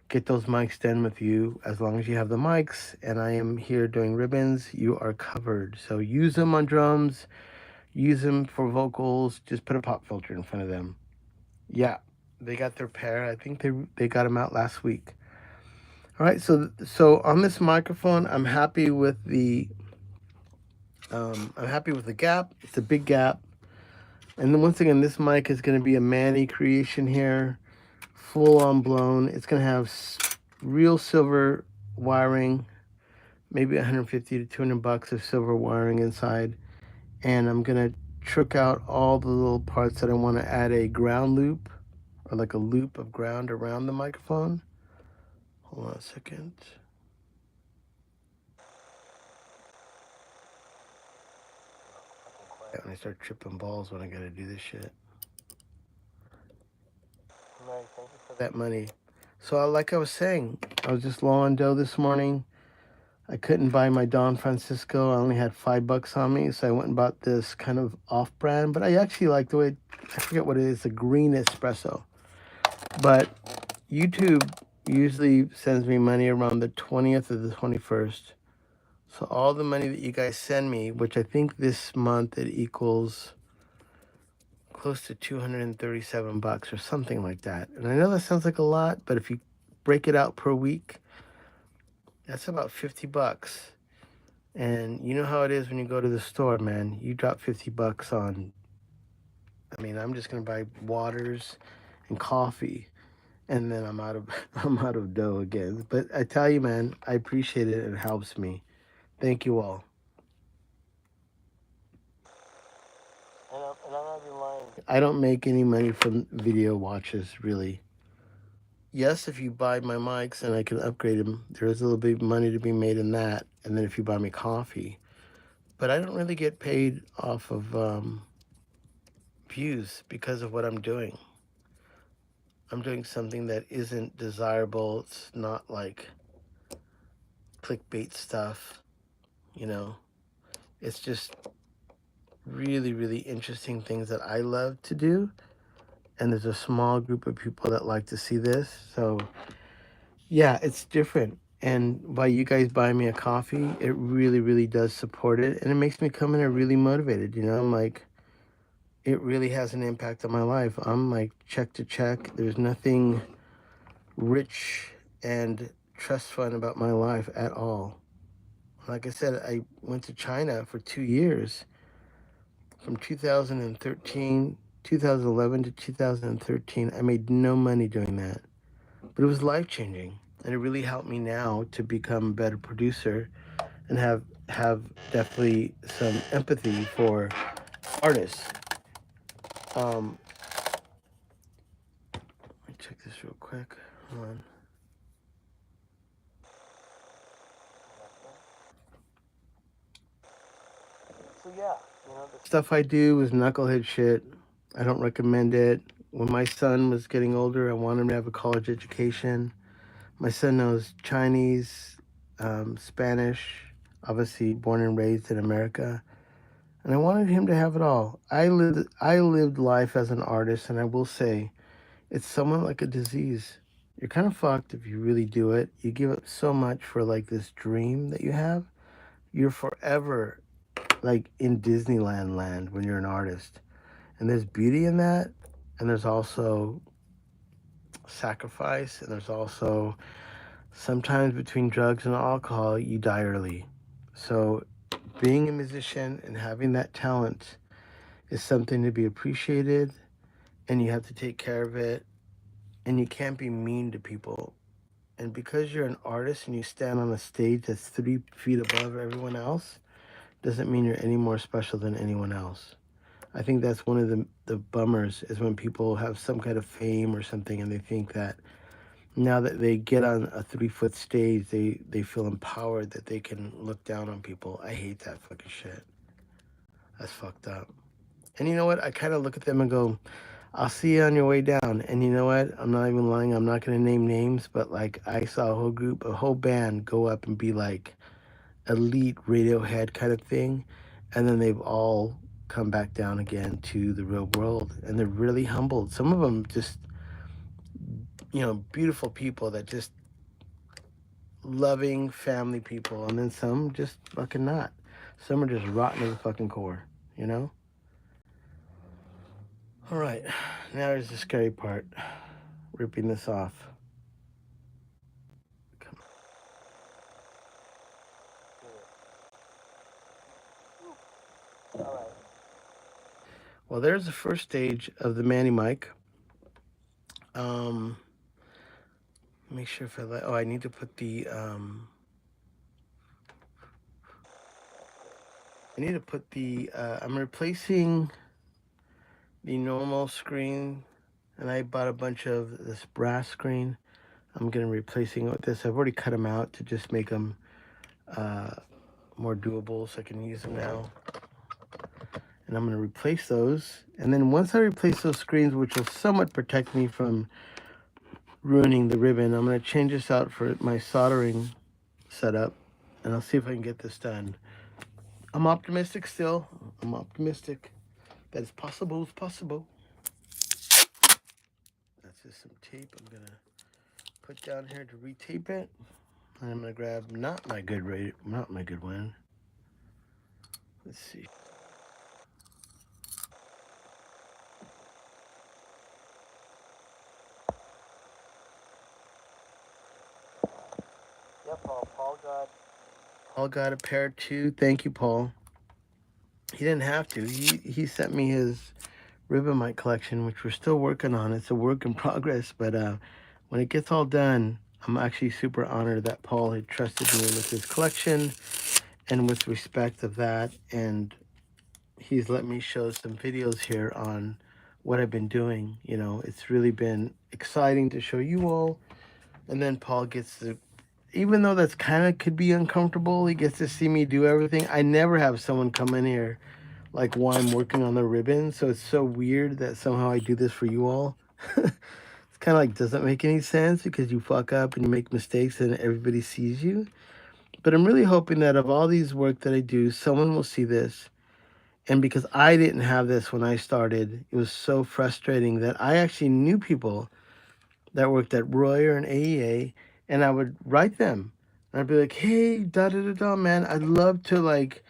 get those mics done with you as long as you have the mics and I am here doing ribbons. You are covered. So use them on drums, use them for vocals, just put a pop filter in front of them. Yeah, they got their pair. I think they got them out last week. All right, so on this microphone, I'm happy with the gap. It's a big gap. And then once again, this mic is going to be a Manny creation here, full on blown. It's going to have real silver wiring, maybe 150 to 200 bucks of silver wiring inside. And I'm going to trick out all the little parts that I want to add a ground loop or like a loop of ground around the microphone. Hold on a second. When I start tripping balls when I gotta do this shit. Right, thank you for that money. So, like I was saying, I was just low on dough this morning. I couldn't buy my Don Francisco. I only had $5 on me, so I went and bought this kind of off-brand. But I actually like the way I forget what it is, a green espresso. But YouTube usually sends me money around the 20th or the 21st. So all the money that you guys send me, which I think this month it equals close to $237 or something like that. And I know that sounds like a lot, but if you break it out per week, that's about $50. And you know how it is when you go to the store, man. You drop $50 on, I mean, I'm just gonna buy waters and coffee, and then I'm out of I'm out of dough again. But I tell you, man, I appreciate it. It helps me. Thank you all. And I'm not even lying. I don't make any money from video watches, really. Yes, if you buy my mics and I can upgrade them, there is a little bit of money to be made in that. And then if you buy me coffee, but I don't really get paid off of views because of what I'm doing. I'm doing something that isn't desirable. It's not like clickbait stuff, you know. It's just really, really interesting things that I love to do. And there's a small group of people that like to see this. So, yeah, it's different. And by you guys buying me a coffee, it really, really does support it. And it makes me come in here really motivated. You know, I'm like, it really has an impact on my life. I'm like check to check. There's nothing rich and trust fund about my life at all. Like I said, I went to China for 2 years from 2011 to 2013. I made no money doing that, but it was life changing. And it really helped me now to become a better producer and have definitely some empathy for artists. Let me check this real quick. Hold on. So yeah, you know, the stuff I do is knucklehead shit. I don't recommend it. When my son was getting older, I wanted him to have a college education. My son knows Chinese, Spanish, obviously born and raised in America, and I wanted him to have it all. I lived life as an artist, and I will say, it's somewhat like a disease. You're kind of fucked if you really do it. You give up so much for like this dream that you have. You're forever like in Disneyland land when you're an artist. And there's beauty in that, and there's also sacrifice, and there's also sometimes between drugs and alcohol, you die early. So being a musician and having that talent is something to be appreciated, and you have to take care of it, and you can't be mean to people. And because you're an artist and you stand on a stage that's 3 feet above everyone else, doesn't mean you're any more special than anyone else. I think that's one of the bummers is when people have some kind of fame or something and they think that now that they get on a 3 foot stage, they feel empowered that they can look down on people. I hate that fucking shit. That's fucked up. And you know what? I kind of look at them and go, I'll see you on your way down. And you know what? I'm not even lying. I'm not going to name names, but like I saw a whole group, a whole band go up and be like elite Radiohead kind of thing. And then they've all come back down again to the real world. And they're really humbled. Some of them just, you know, beautiful people that just loving family people. And then some just fucking not. Some are just rotten to the fucking core, you know? All right, now there's the scary part. Ripping this off. All right. Well, there's the first stage of the Manny mic. Make sure if I let. Oh, I need to put the. I need to put the. I'm replacing the normal screen, and I bought a bunch of this brass screen. I'm gonna replacing it with this. I've already cut them out to just make them more doable, so I can use them now. And I'm going to replace those. And then once I replace those screens, which will somewhat protect me from ruining the ribbon, I'm going to change this out for my soldering setup. And I'll see if I can get this done. I'm optimistic still. I'm optimistic that it's possible. It's possible. That's just some tape I'm going to put down here to retape it. And I'm going to grab not my good one. Let's see. Yep, Paul got a pair too. Thank you, Paul. He didn't have to. He sent me his ribbon mic collection, which we're still working on. It's a work in progress, but when it gets all done, I'm actually super honored that Paul had trusted me with his collection and with respect of that. And he's let me show some videos here on what I've been doing. You know, it's really been exciting to show you all. And then Paul gets to, even though that's kind of could be uncomfortable, he gets to see me do everything. I never have someone come in here like while I'm working on the ribbon. So it's so weird that somehow I do this for you all. It's kind of like doesn't make any sense because you fuck up and you make mistakes and everybody sees you. But I'm really hoping that of all these work that I do, someone will see this. And because I didn't have this when I started, it was so frustrating that I actually knew people that worked at Royer and AEA, and I would write them. And I'd be like, hey, da da da da, man, I'd love to like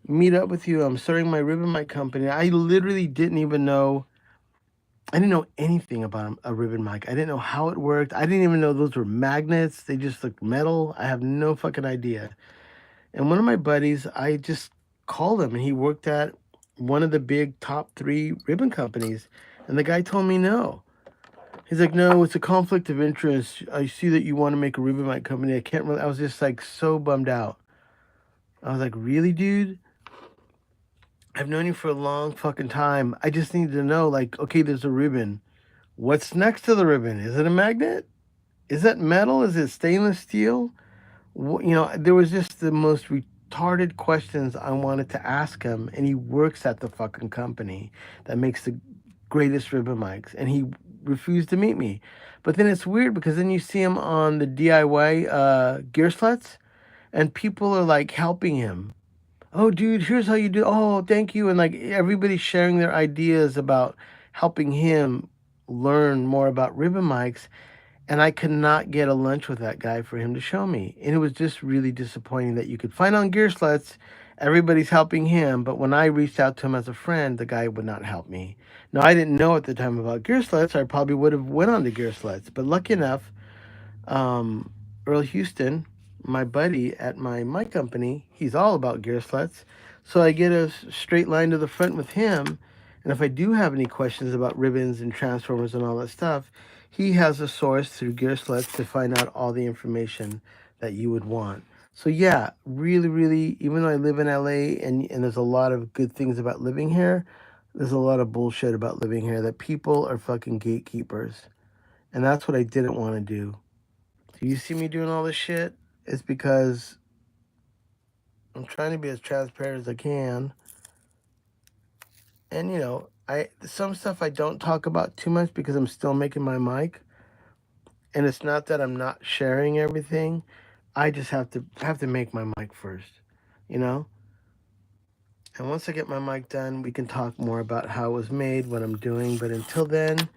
meet up with you. I'm starting my ribbon mic company. I literally didn't even know. I didn't know anything about a ribbon mic. I didn't know how it worked. I didn't even know those were magnets. They just looked metal. I have no fucking idea. And one of my buddies, I just called him, and he worked at one of the big top 3 ribbon companies. And the guy told me no. He's like, no, it's a conflict of interest. I see that you want to make a ribbon mic company. I can't really. I was just like so bummed out. I was like, really, dude? I've known you for a long fucking time. I just need to know, like, okay, there's a ribbon. What's next to the ribbon? Is it a magnet? Is that metal? Is it stainless steel? You know, there was just the most retarded questions I wanted to ask him, and he works at the fucking company that makes the greatest ribbon mics, and he refused to meet me. But then it's weird because then you see him on the DIY gear sluts, and people are like helping him. Oh, dude, here's how you do. Oh, thank you. And like everybody's sharing their ideas about helping him learn more about ribbon mics. And I could not get a lunch with that guy for him to show me. And it was just really disappointing that you could find on Gear Sluts, everybody's helping him. But when I reached out to him as a friend, the guy would not help me. Now, I didn't know at the time about Gear Sluts. I probably would have went on to Gear Sluts. But lucky enough, um, Earl Houston, my buddy at my company, he's all about gear sluts. So I get a straight line to the front with him. And if I do have any questions about ribbons and transformers and all that stuff, he has a source through Gear Sluts to find out all the information that you would want. So yeah, really, really, even though I live in LA and there's a lot of good things about living here, there's a lot of bullshit about living here that people are fucking gatekeepers. And that's what I didn't want to do. Do you see me doing all this shit? It's because I'm trying to be as transparent as I can. And you know, some stuff I don't talk about too much because I'm still making my mic. And it's not that I'm not sharing everything. I just have to make my mic first, you know? And once I get my mic done, we can talk more about how it was made, what I'm doing. But until then,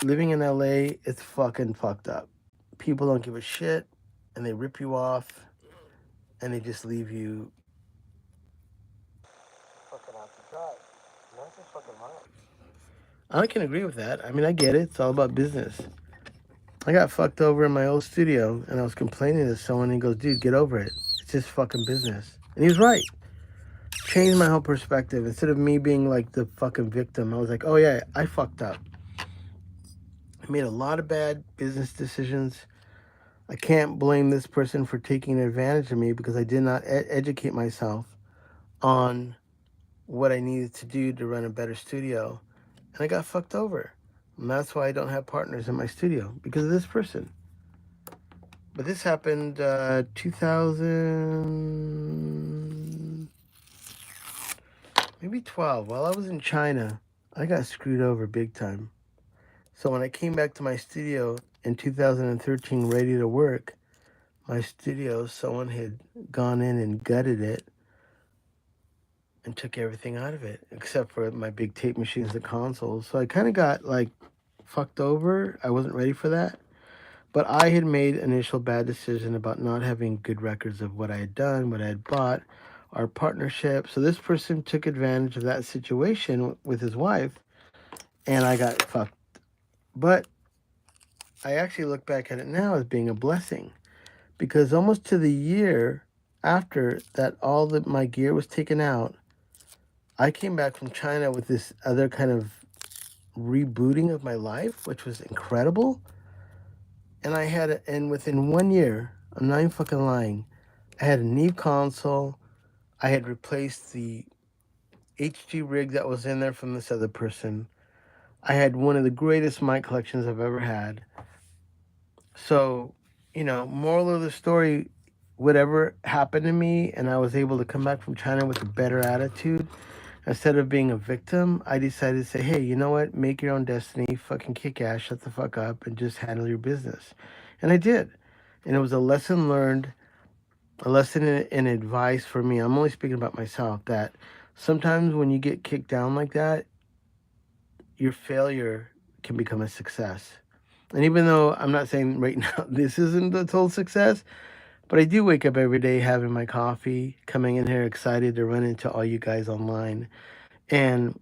living in LA, it's fucking fucked up. People don't give a shit and they rip you off and they just leave you fucking out to dry. And that's just fucking life. I can agree with that. I mean, I get it. It's all about business. I got fucked over in my old studio, and I was complaining to someone, and he goes, dude, get over it. It's just fucking business. And he was right. Changed my whole perspective. Instead of me being like the fucking victim, I was like, oh yeah, I fucked up. I made a lot of bad business decisions. I can't blame this person for taking advantage of me because I did not educate myself on what I needed to do to run a better studio. And I got fucked over. And that's why I don't have partners in my studio, because of this person. But this happened 2000. maybe 12. While I was in China, I got screwed over big time. So when I came back to my studio in 2013, ready to work, my studio, someone had gone in and gutted it and took everything out of it, except for my big tape machines and consoles. So I kind of got like fucked over. I wasn't ready for that. But I had made an initial bad decision about not having good records of what I had done, what I had bought, our partnership. So this person took advantage of that situation with his wife, and I got fucked. But I actually look back at it now as being a blessing because almost to the year after that, all that my gear was taken out, I came back from China with this other kind of rebooting of my life, which was incredible. And and within 1 year, I'm not even fucking lying, I had a new console. I had replaced the HG rig that was in there from this other person. I had one of the greatest mic collections I've ever had. So, moral of the story, whatever happened to me, and I was able to come back from China with a better attitude. Instead of being a victim, I decided to say, hey, you know what? Make your own destiny, fucking kick ass, shut the fuck up, and just handle your business. And I did. And it was a lesson learned, a lesson in advice for me. I'm only speaking about myself, that sometimes when you get kicked down like that, your failure can become a success. And even though I'm not saying right now this isn't a total success, but I do wake up every day having my coffee, coming in here excited to run into all you guys online. And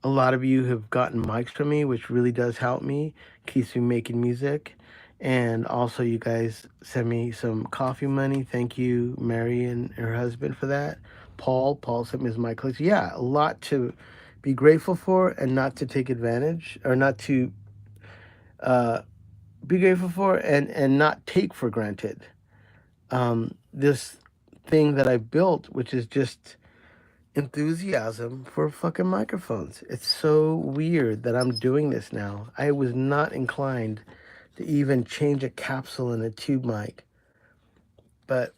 a lot of you have gotten mics from me, which really does help me, keeps me making music. And also, you guys send me some coffee money. Thank you, Mary and her husband, for that. Paul sent me his mic collection. Yeah, a lot to be grateful for and not to take advantage, or not to uh, be grateful for and not take for granted. This thing that I built, which is just enthusiasm for fucking microphones. It's so weird that I'm doing this now. I was not inclined to even change a capsule in a tube mic. But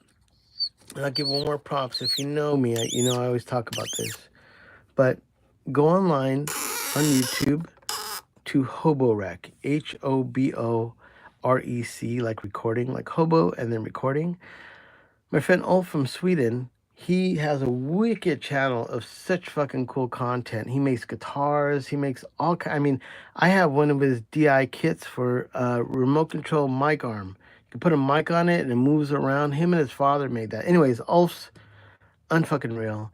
I'll give one more props. If you know me, I always talk about this. But go online on YouTube to Hoborec, HOBOREC, like recording, like hobo and then recording. My friend Ulf from Sweden, he has a wicked channel of such fucking cool content. He makes guitars. He makes all kind. I mean, I have one of his DI kits for remote control mic arm. You can put a mic on it and it moves around. Him and his father made that. Anyways, Ulf's unfucking real.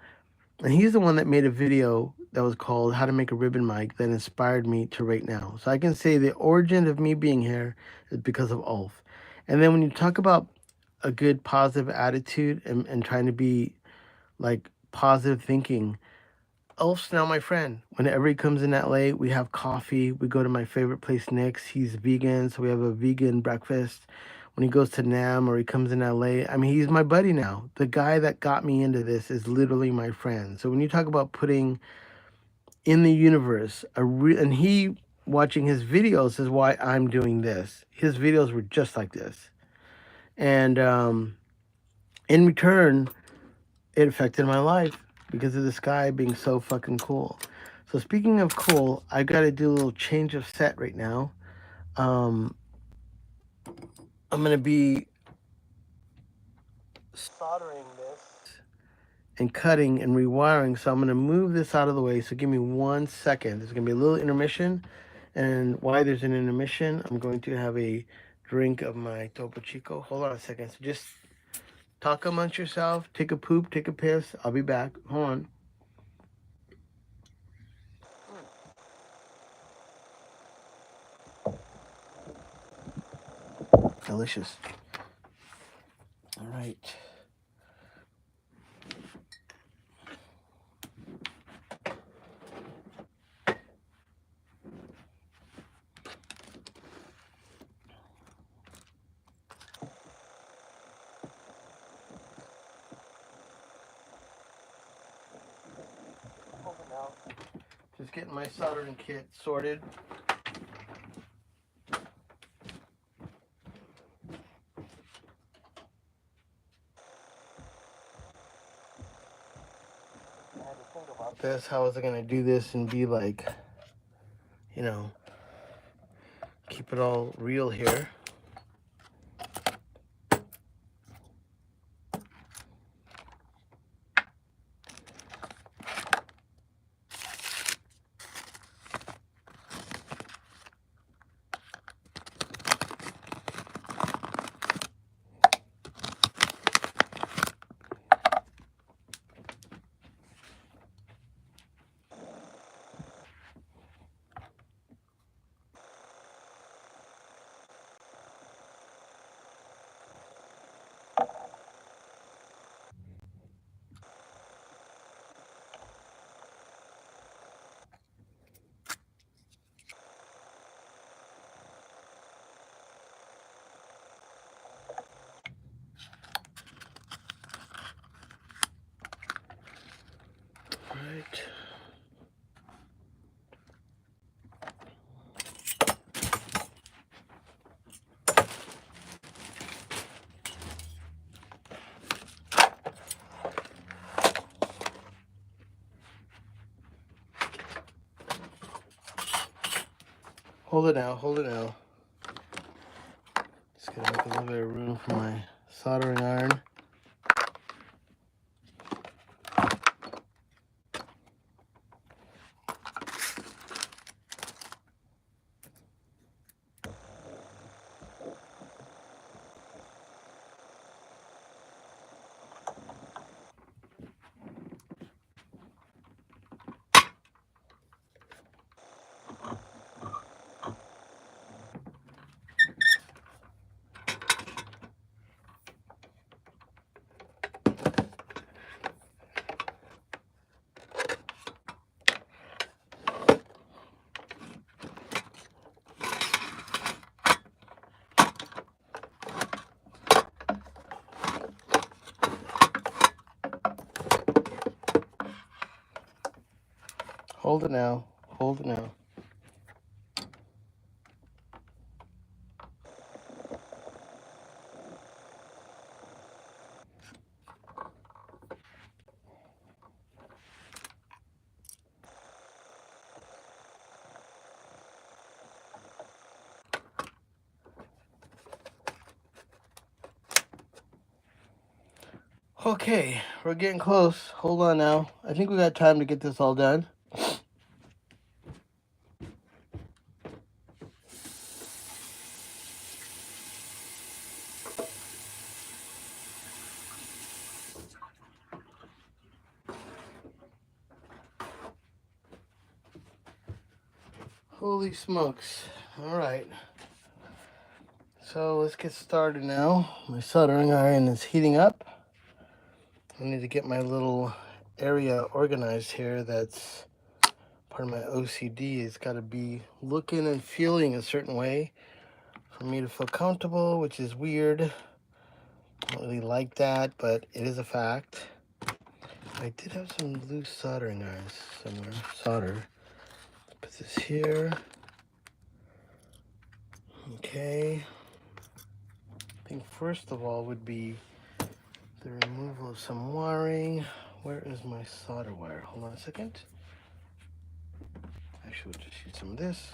And he's the one that made a video that was called How to Make a Ribbon Mic that inspired me to right now. So I can say the origin of me being here is because of Ulf. And then when you talk about a good positive attitude and trying to be like positive thinking, Ulf's now my friend. Whenever he comes in LA, we have coffee. We go to my favorite place, Nick's. He's vegan, so we have a vegan breakfast. When he goes to Nam or he comes in LA, I mean, he's my buddy now. The guy that got me into this is literally my friend. So when you talk about putting in the universe, and he watching his videos is why I'm doing this. His videos were just like this. And in return, it affected my life because of this guy being so fucking cool. So speaking of cool, I got to do a little change of set right now. I'm gonna be soldering this and cutting and rewiring. So I'm gonna move this out of the way. So give me 1 second. There's gonna be a little intermission, and while there's an intermission, I'm going to have a drink of my Topo Chico. Hold on a second. So just talk amongst yourself. Take a poop. Take a piss. I'll be back. Hold on. Delicious. All right. Just getting my soldering kit sorted. I had to think about about this. How was I gonna do this and be like, you know, keep it all real here? Right. Hold it now, hold it now. Just gotta make a little bit of room for my soldering iron. Hold it now, hold it now. Okay, we're getting close. Hold on now. I think we got time to get this all done. Holy smokes. All right. So let's get started now. My soldering iron is heating up. I need to get my little area organized here. That's part of my OCD. It's got to be looking and feeling a certain way for me to feel comfortable, which is weird. I don't really like that, but it is a fact. I did have some loose soldering irons somewhere. Solder. Put this here. Okay. I think first of all would be the removal of some wiring. Where is my solder wire? Hold on a second. Actually, we'll just use some of this.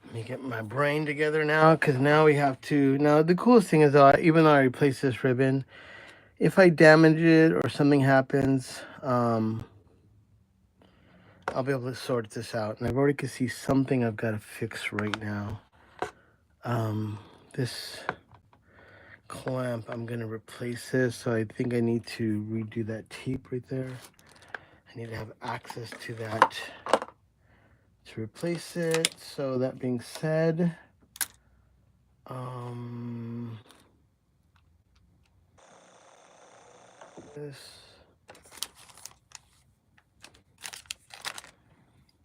Let me get my brain together now, because now we have to. Now, the coolest thing is, even though I replace this ribbon, if I damage it or something happens, I'll be able to sort this out. And I've already can see something I've got to fix right now. This clamp, I'm going to replace this, so I think I need to redo that tape right there. I need to have access to that to replace it. So that being said, this,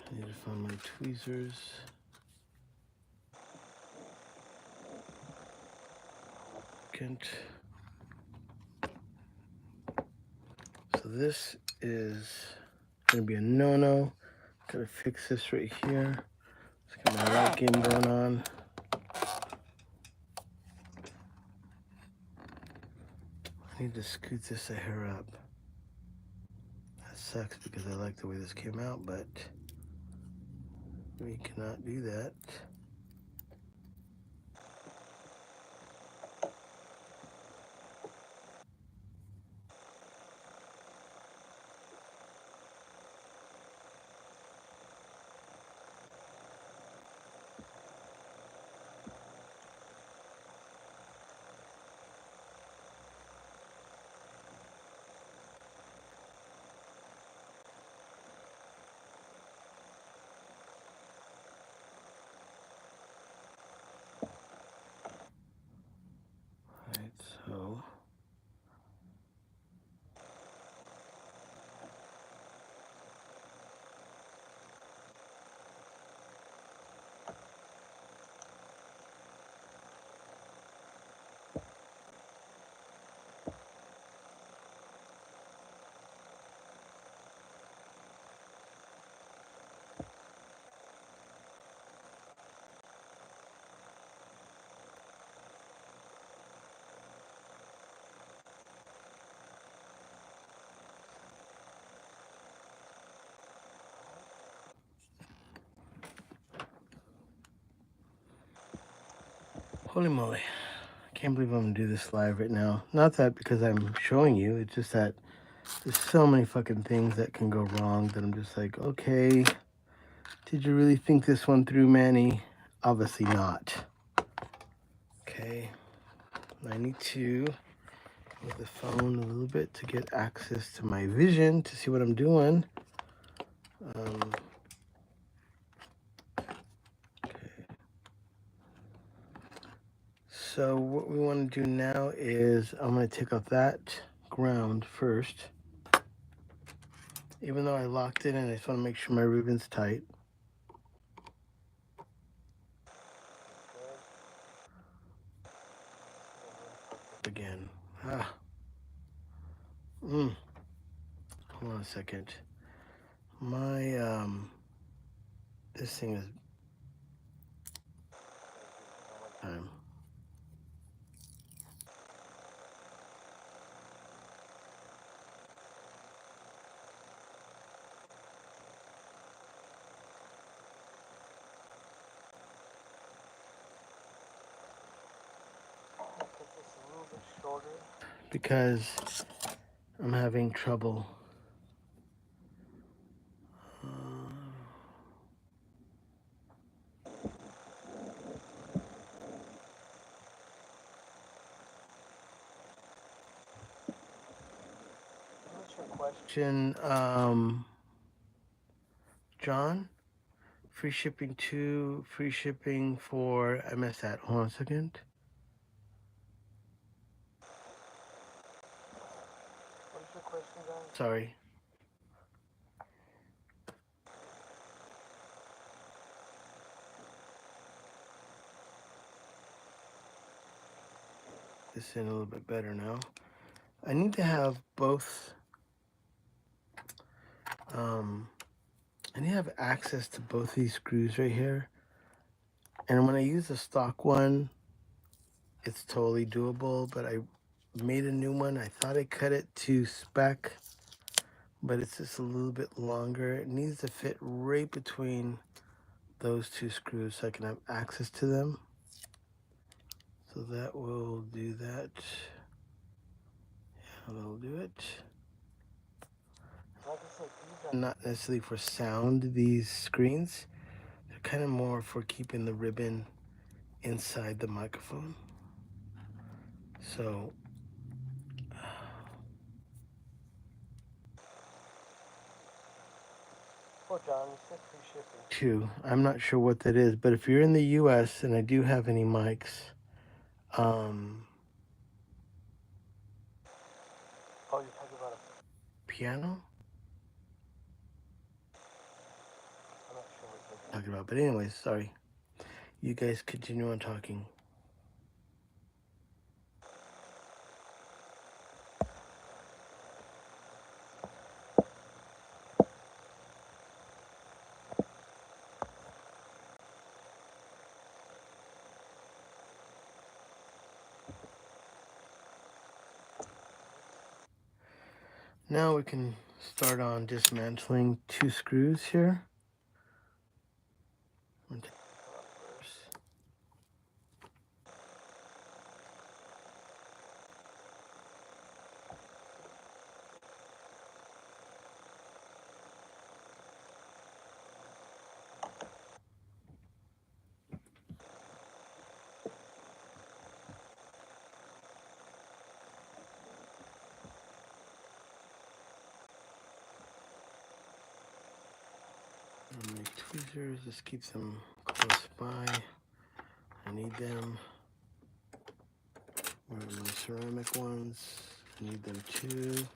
I need to find my tweezers. Second. this is gonna be a no-no. Gotta fix this right here. Let's get my light game going on. I need to scoot this a hair up. That sucks because I like the way this came out, but we cannot do that. Alright, so holy moly. I can't believe I'm gonna do this live right now. Not that because I'm showing you, it's just that there's so many fucking things that can go wrong that I'm just like, okay, did you really think this one through, Manny? Obviously not. Okay, I need to move the phone a little bit to get access to my vision to see what I'm doing. Okay. So what we want to do now is I'm going to take off that ground first. Even though I locked it in, I just want to make sure my ribbon's tight. Again. Hold on a second. My, this thing is time. Because I'm having trouble. What's your question, John? Free shipping to, free shipping for, I missed that. Hold on a second. What's your question, John? Sorry. This in a little bit better now. I need to have both, I need to have access to both these screws right here. And when I use the stock one, it's totally doable, but I made a new one. I thought I cut it to spec, but it's just a little bit longer. It needs to fit right between those two screws so I can have access to them. So that will do that. Yeah, that'll do it. Not necessarily for sound, these screens. They're kind of more for keeping the ribbon inside the microphone. So John, you said free shipping. Two. I'm not sure what that is, but if you're in the US and I do have any mics, oh, you're talking about a piano? I'm not sure what you're talking about, but anyways, sorry. You guys continue on talking. Now we can start on dismantling 2 screws here. Make tweezers, just keep them close by. I need them. Where are my ceramic ones? I need them too.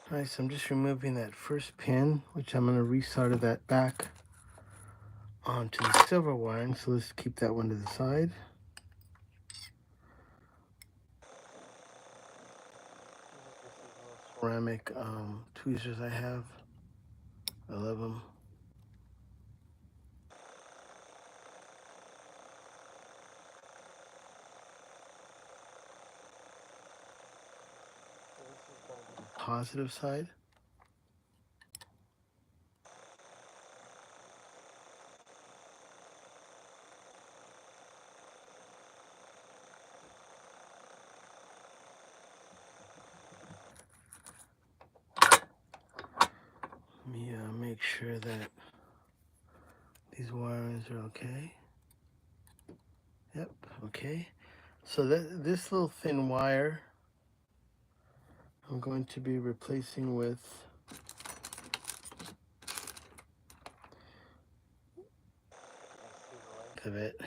Alright, so I'm just removing that first pin, which I'm going to resolder that back onto the silver wiring. So let's keep that one to the side. Ceramic tweezers I have. I love them. Positive side. Let me make sure that these wirings are okay. Yep, okay. So this little thin wire I'm going to be replacing with of it.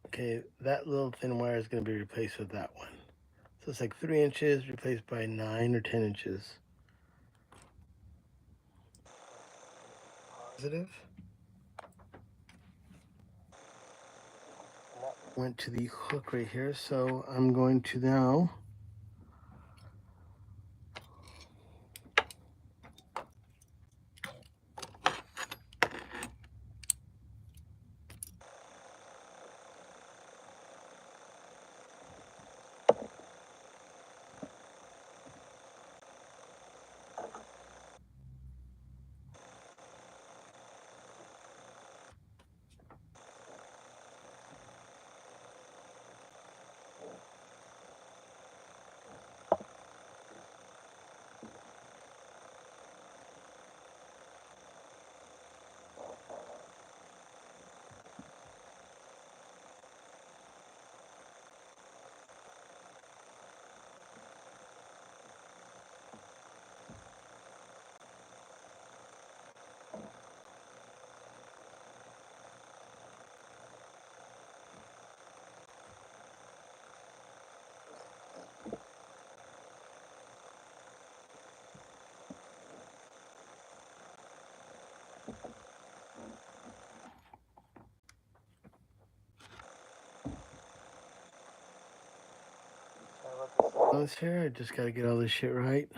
Okay, that little thin wire is going to be replaced with that one. So it's like 3 inches replaced by 9 or 10 inches. Positive. Went to the hook right here, so I'm going to now here. I just got to get all this shit right.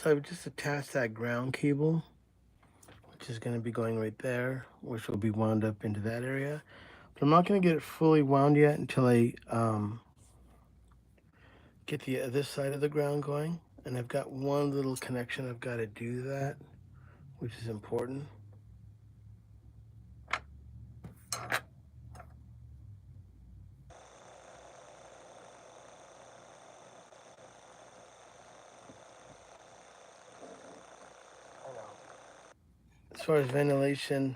So I've just attached that ground cable, which is going to be going right there, which will be wound up into that area. But I'm not going to get it fully wound yet until I get the other side of the ground going. And I've got one little connection I've got to do that, which is important. As far as ventilation,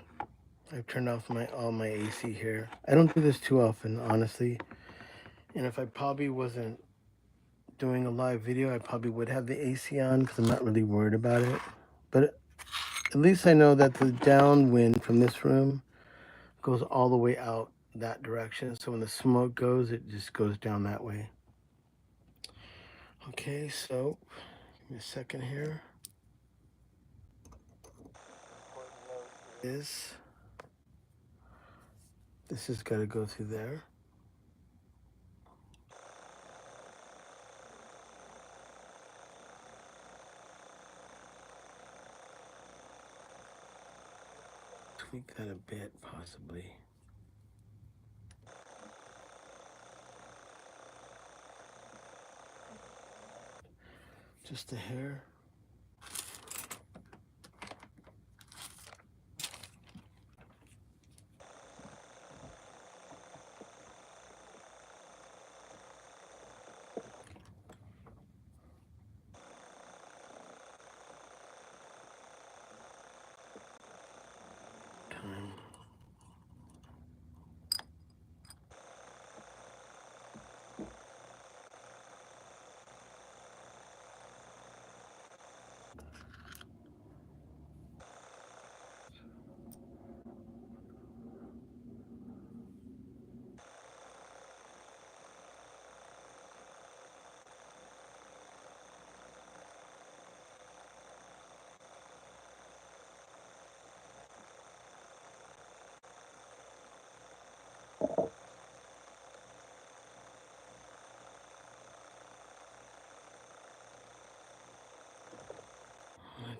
I've turned off all my AC here. I don't do this too often, honestly. And if I probably wasn't doing a live video, I probably would have the AC on because I'm not really worried about it. But at least I know that the downwind from this room goes all the way out that direction. So when the smoke goes, it just goes down that way. Okay, so give me a second here. This has got to go through there. Tweak that a bit, possibly. Just a hair. Time.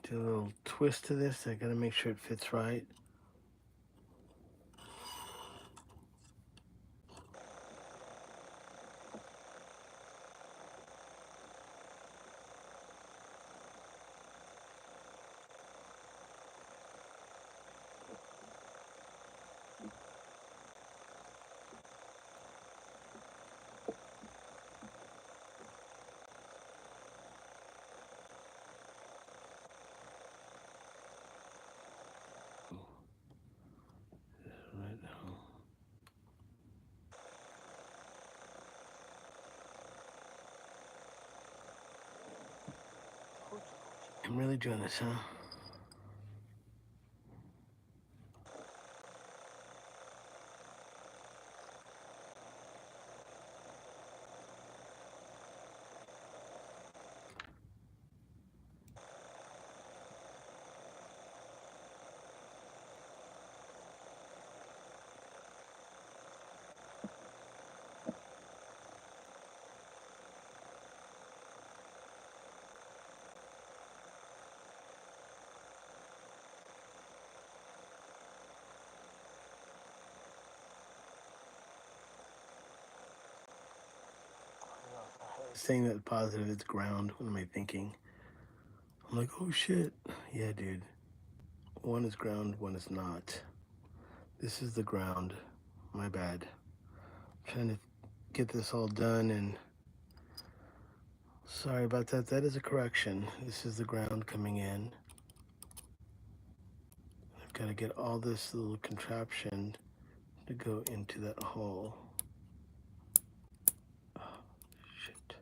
Do a little twist to this. I gotta make sure it fits right. Right now. I'm really doing this, huh? Saying that positive, it's ground. What am I thinking? I'm like, oh shit. Yeah, dude. One is ground, one is not. This is the ground. My bad. I'm trying to get this all done, and sorry about that. That is a correction. This is the ground coming in. I've got to get all this little contraption to go into that hole. Oh, shit.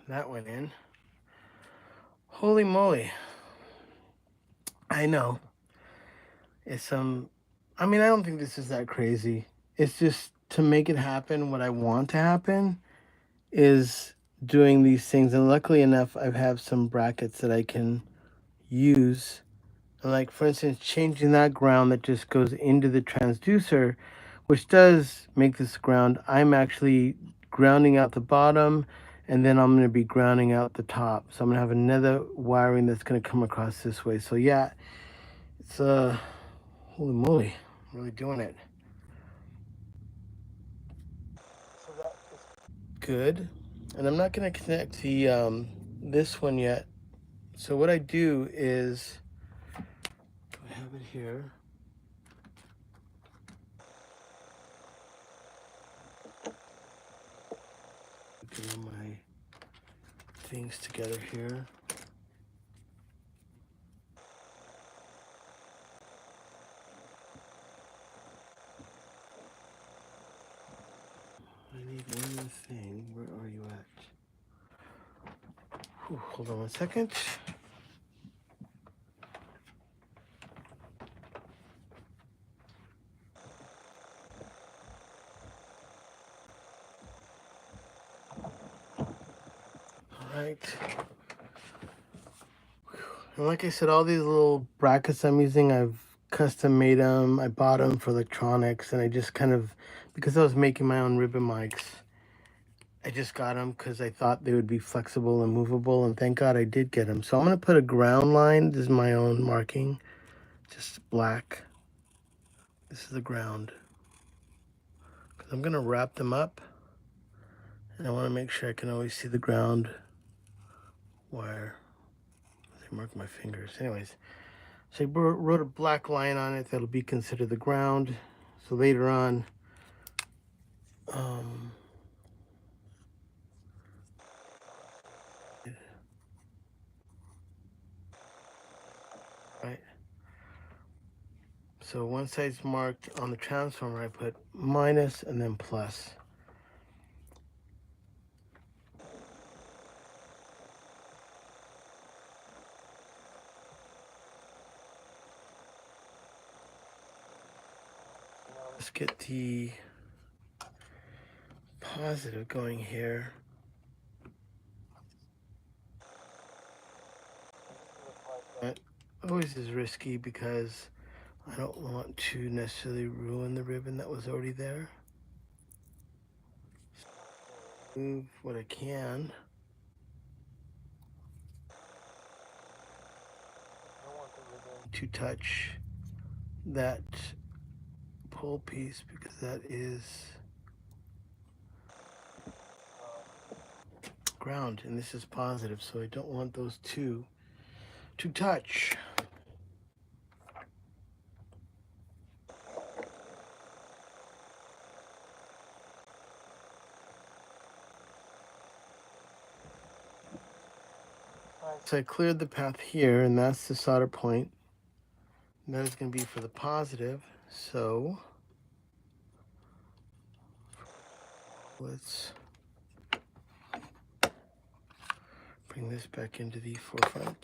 That went in. Holy moly. I know. It's I mean, I don't think this is that crazy. It's just to make it happen, what I want to happen is doing these things. And luckily enough, I have some brackets that I can use. Like, for instance, changing that ground that just goes into the transducer, which does make this ground. I'm actually grounding out the bottom, and then I'm going to be grounding out the top. So I'm going to have another wiring that's going to come across this way. So yeah, it's holy moly, I'm really doing it. So that is good. And I'm not going to connect the this one yet. So what I do is I have it here. Get all my things together here. I need one more thing. Where are you at? Whew, hold on one second. All right. And like I said, all these little brackets I'm using, I've custom made them. I bought them for electronics, and I just kind of, because I was making my own ribbon mics, I just got them because I thought they would be flexible and movable, and thank God I did get them. So I'm going to put a ground line. This is my own marking, just black. This is the ground. Because I'm going to wrap them up, and I want to make sure I can always see the ground wire. I mark my fingers. Anyways, so I wrote a black line on it that'll be considered the ground. So later on, right. So one side's marked on the transformer. I put minus and then plus. Let's get the positive going here. That always is risky because I don't want to necessarily ruin the ribbon that was already there. Move what I can. I don't want the ribbon to touch that pull piece because that is ground and this is positive, so I don't want those two to touch. So I cleared the path here, and that's the solder point. And that is going to be for the positive. So let's bring this back into the forefront.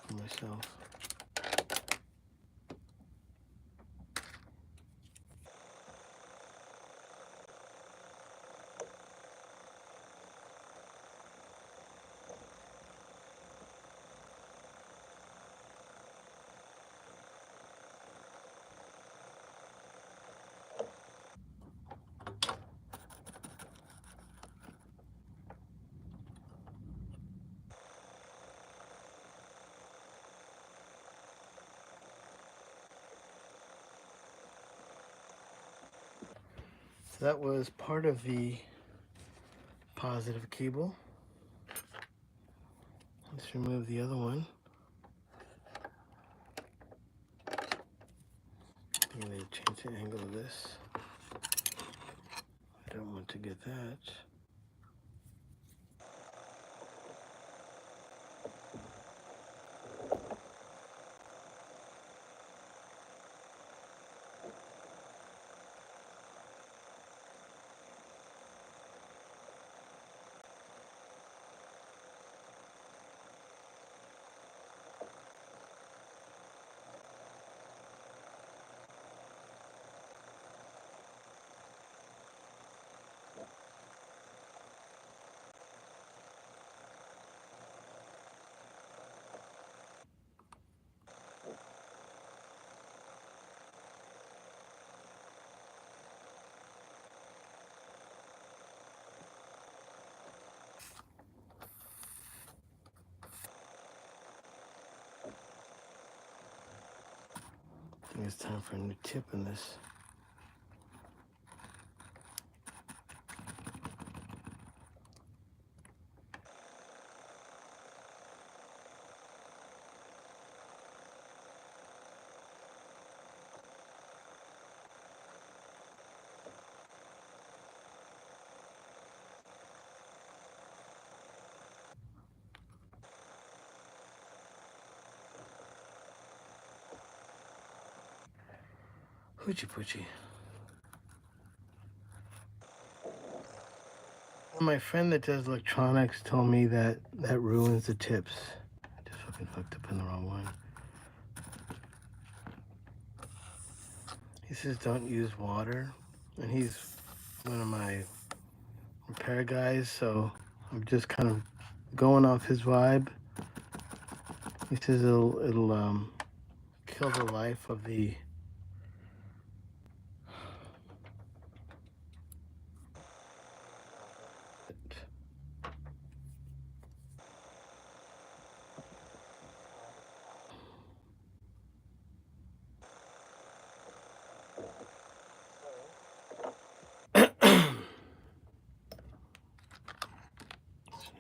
For myself. So that was part of the positive cable. Let's remove the other one. I'm going to change the angle of this. I don't want to get that. I think it's time for a new tip in this. Hoochie poochie. My friend that does electronics told me that that ruins the tips. I just fucking hooked up in the wrong one. He says don't use water, and he's one of my repair guys, so I'm just kind of going off his vibe. He says it'll kill the life of the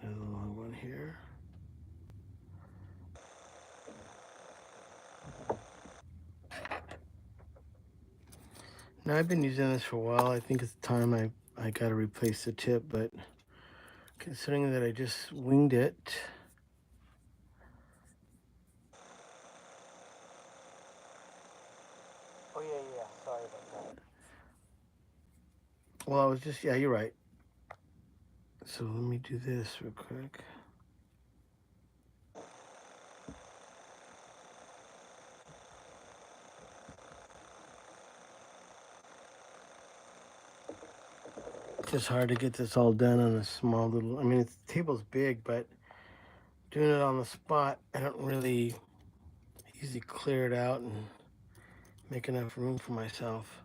another long one here. Now I've been using this for a while. I think it's time I gotta replace the tip, but considering that I just winged it. Oh yeah, sorry about that. Well, I was just, yeah, you're right. So let me do this real quick. It's just hard to get this all done on a small little, I mean, the table's big, but doing it on the spot, I don't really easily clear it out and make enough room for myself.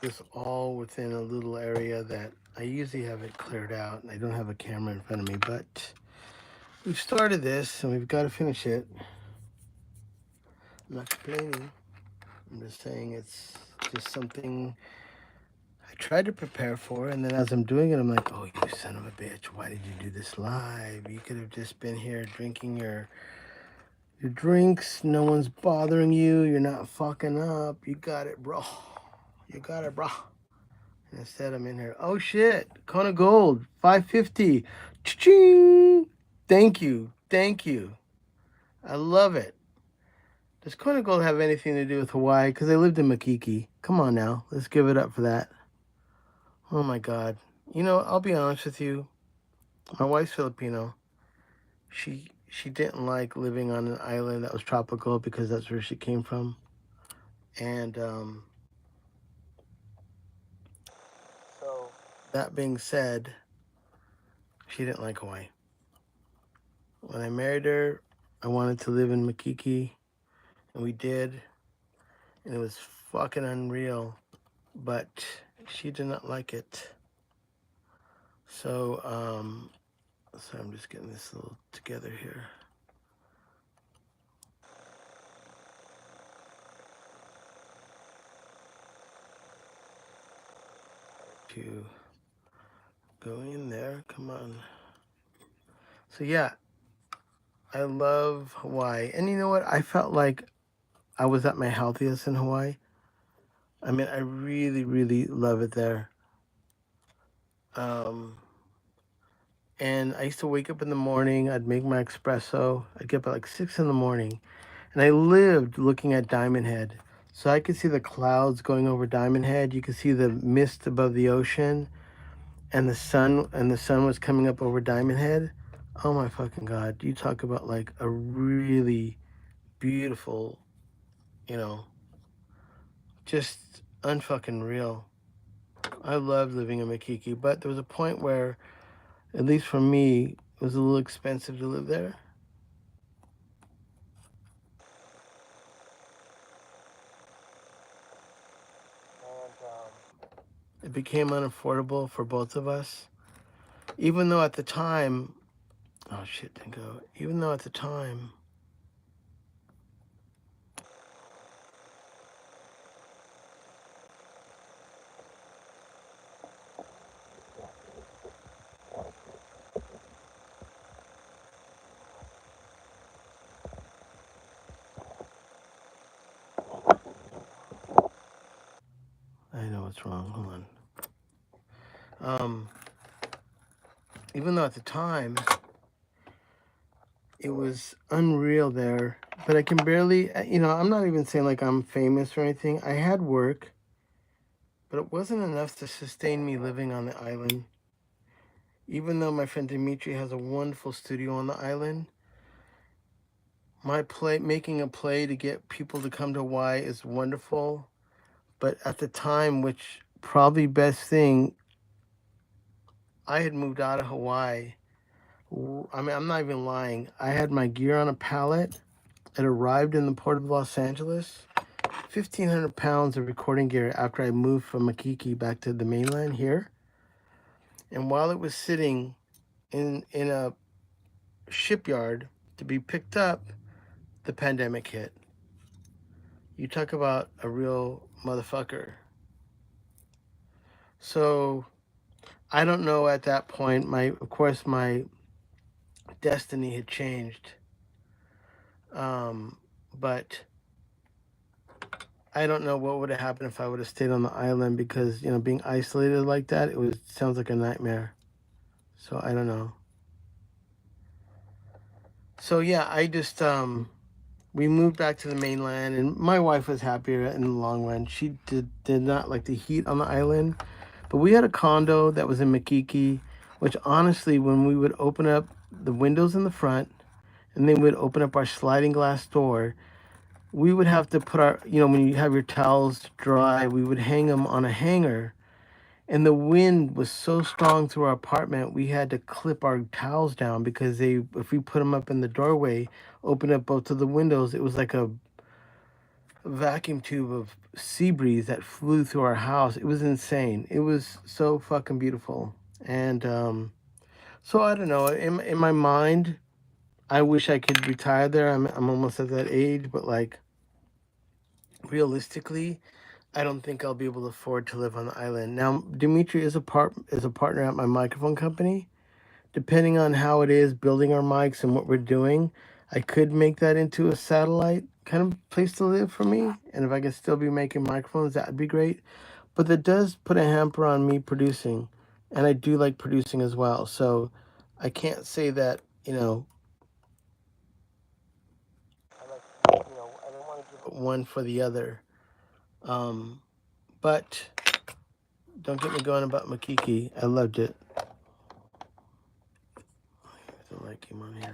this all within a little area that I usually have it cleared out, and I don't have a camera in front of me, but we've started this and we've got to finish it. I'm not complaining. I'm just saying it's just something I tried to prepare for, and then as I'm doing it, I'm like, oh, you son of a bitch, why did you do this live? You could have just been here drinking your drinks. No one's bothering you. You're not fucking up. You got it, bro. You got it, bro. And instead, I'm in here. Oh shit! Kona Gold, 550. Cha-ching! Thank you, thank you. I love it. Does Kona Gold have anything to do with Hawaii? Because I lived in Makiki. Come on now, let's give it up for that. Oh my God. You know, I'll be honest with you. My wife's Filipino. She didn't like living on an island that was tropical because that's where she came from. And So, that being said, she didn't like Hawaii. When I married her, I wanted to live in Makiki, and we did, and it was fucking unreal. But she did not like it. So I'm just getting this little together here. To go in there, come on. So yeah, I love Hawaii, and you know what? I felt like I was at my healthiest in Hawaii. I mean, I really, really love it there. Um, and I used to wake up in the morning. I'd make my espresso. I'd get up at like 6 in the morning, and I lived looking at Diamond Head. So I could see the clouds going over Diamond Head. You could see the mist above the ocean, and the sun was coming up over Diamond Head. Oh my fucking God. You talk about like a really beautiful, you know, just unfucking real. I loved living in Makiki, but there was a point where, at least for me, it was a little expensive to live there. and It became unaffordable for both of us. Even though at the time, oh shit, didn't go. Even though at the time, I know what's wrong. Hold on. Even though at the time it was unreal there, but I can barely, I'm not even saying like I'm famous or anything. I had work, but it wasn't enough to sustain me living on the island. Even though my friend Dimitri has a wonderful studio on the island, making a play to get people to come to Hawaii is wonderful. But at the time, which probably best thing, I had moved out of Hawaii. I mean, I'm not even lying. I had my gear on a pallet. It arrived in the port of Los Angeles. 1,500 pounds of recording gear after I moved from Makiki back to the mainland here. And while it was sitting in a shipyard to be picked up, the pandemic hit. You talk about a real motherfucker. So I don't know at that point. Of course, my destiny had changed. But I don't know what would have happened if I would have stayed on the island because being isolated like that, sounds like a nightmare. So I don't know. So yeah, I just we moved back to the mainland, and my wife was happier in the long run. She did not like the heat on the island, but we had a condo that was in Makiki, which honestly, when we would open up the windows in the front, and then we'd open up our sliding glass door, we would have to put when you have your towels dry, we would hang them on a hanger. And the wind was so strong through our apartment, we had to clip our towels down because if we put them up in the doorway, open up both of the windows, it was like vacuum tube of sea breeze that flew through our house. It was insane. It was so fucking beautiful. And so I don't know. In my mind, I wish I could retire there. I'm almost at that age, but like realistically, I don't think I'll be able to afford to live on the island. Now, Dimitri is a partner at my microphone company. Depending on how it is building our mics and what we're doing, I could make that into a satellite kind of place to live for me. And if I could still be making microphones, that'd be great. But that does put a hamper on me producing, and I do like producing as well. So I can't say that I like, I didn't want to give up. one for the other. Um, but don't get me going about Makiki. I loved it. The light came on here.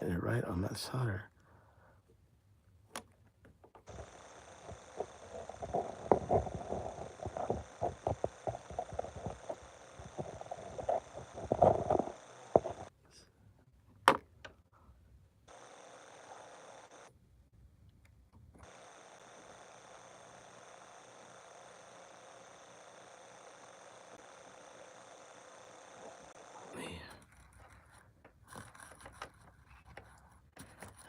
Get it right on that solder.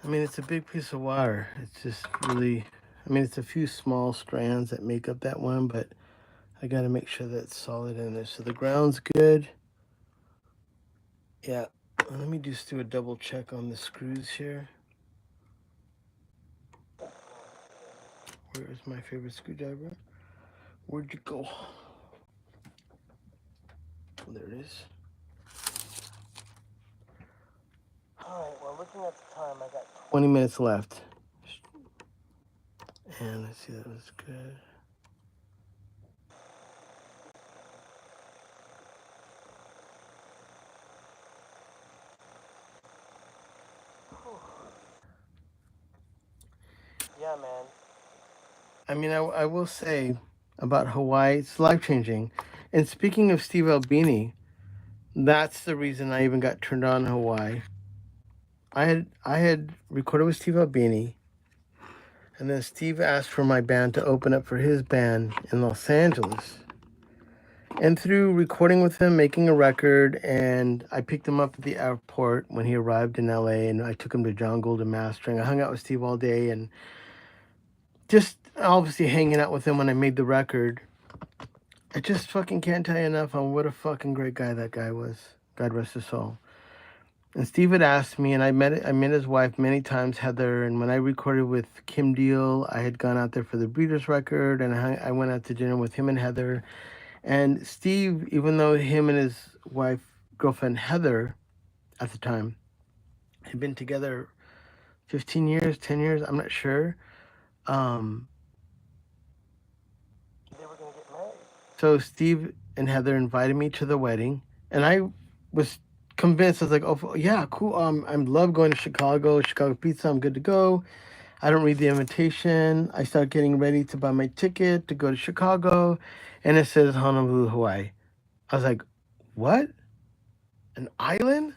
I mean, it's a big piece of wire. It's just really, I mean, it's a few small strands that make up that one, but I got to make sure that it's solid in there. So the ground's good. Yeah. Let me just do a double check on the screws here. Where is my favorite screwdriver? Where'd you go? There it is. Alright, well, looking at the time, I got 20 minutes left. And let's see, that was good. Yeah, man. I mean, I will say about Hawaii, it's life changing. And speaking of Steve Albini, that's the reason I even got turned on to Hawaii. I had recorded with Steve Albini, and then Steve asked for my band to open up for his band in Los Angeles. And through recording with him, making a record, and I picked him up at the airport when he arrived in LA, and I took him to John Golden Mastering. I hung out with Steve all day, and just obviously hanging out with him when I made the record. I just fucking can't tell you enough on what a fucking great guy that guy was. God rest his soul. And Steve had asked me, and I met his wife many times, Heather. And when I recorded with Kim Deal, I had gone out there for the Breeders record, and I went out to dinner with him and Heather. And Steve, even though him and his wife, girlfriend Heather, at the time, had been together 15 years, 10 years, I'm not sure. Um, They were going to get married. so Steve and Heather invited me to the wedding, and I was convinced. I was like, "Oh yeah, cool. I love going to Chicago. Chicago pizza. I'm good to go." I don't read the invitation. I start getting ready to buy my ticket to go to Chicago, and it says Honolulu, Hawaii. I was like, "What? An island?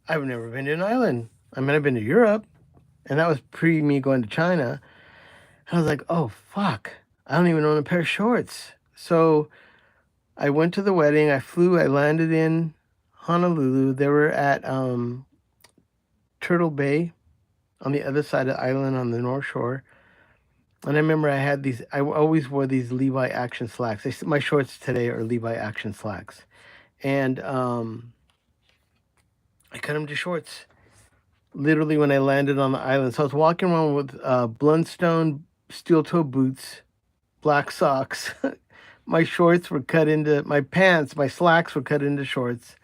I've never been to an island. I mean, I've been to Europe, and that was pre me going to China." I was like, "Oh fuck! I don't even own a pair of shorts." So I went to the wedding. I flew. I landed in Honolulu. They were at Turtle Bay on the other side of the island on the North Shore. And I remember I had these. I always wore these Levi Action slacks. My shorts today are Levi Action slacks, and I cut them to shorts. Literally when I landed on the island, so I was walking around with Blundstone steel toe boots, black socks. My shorts were cut into my pants. My slacks were cut into shorts.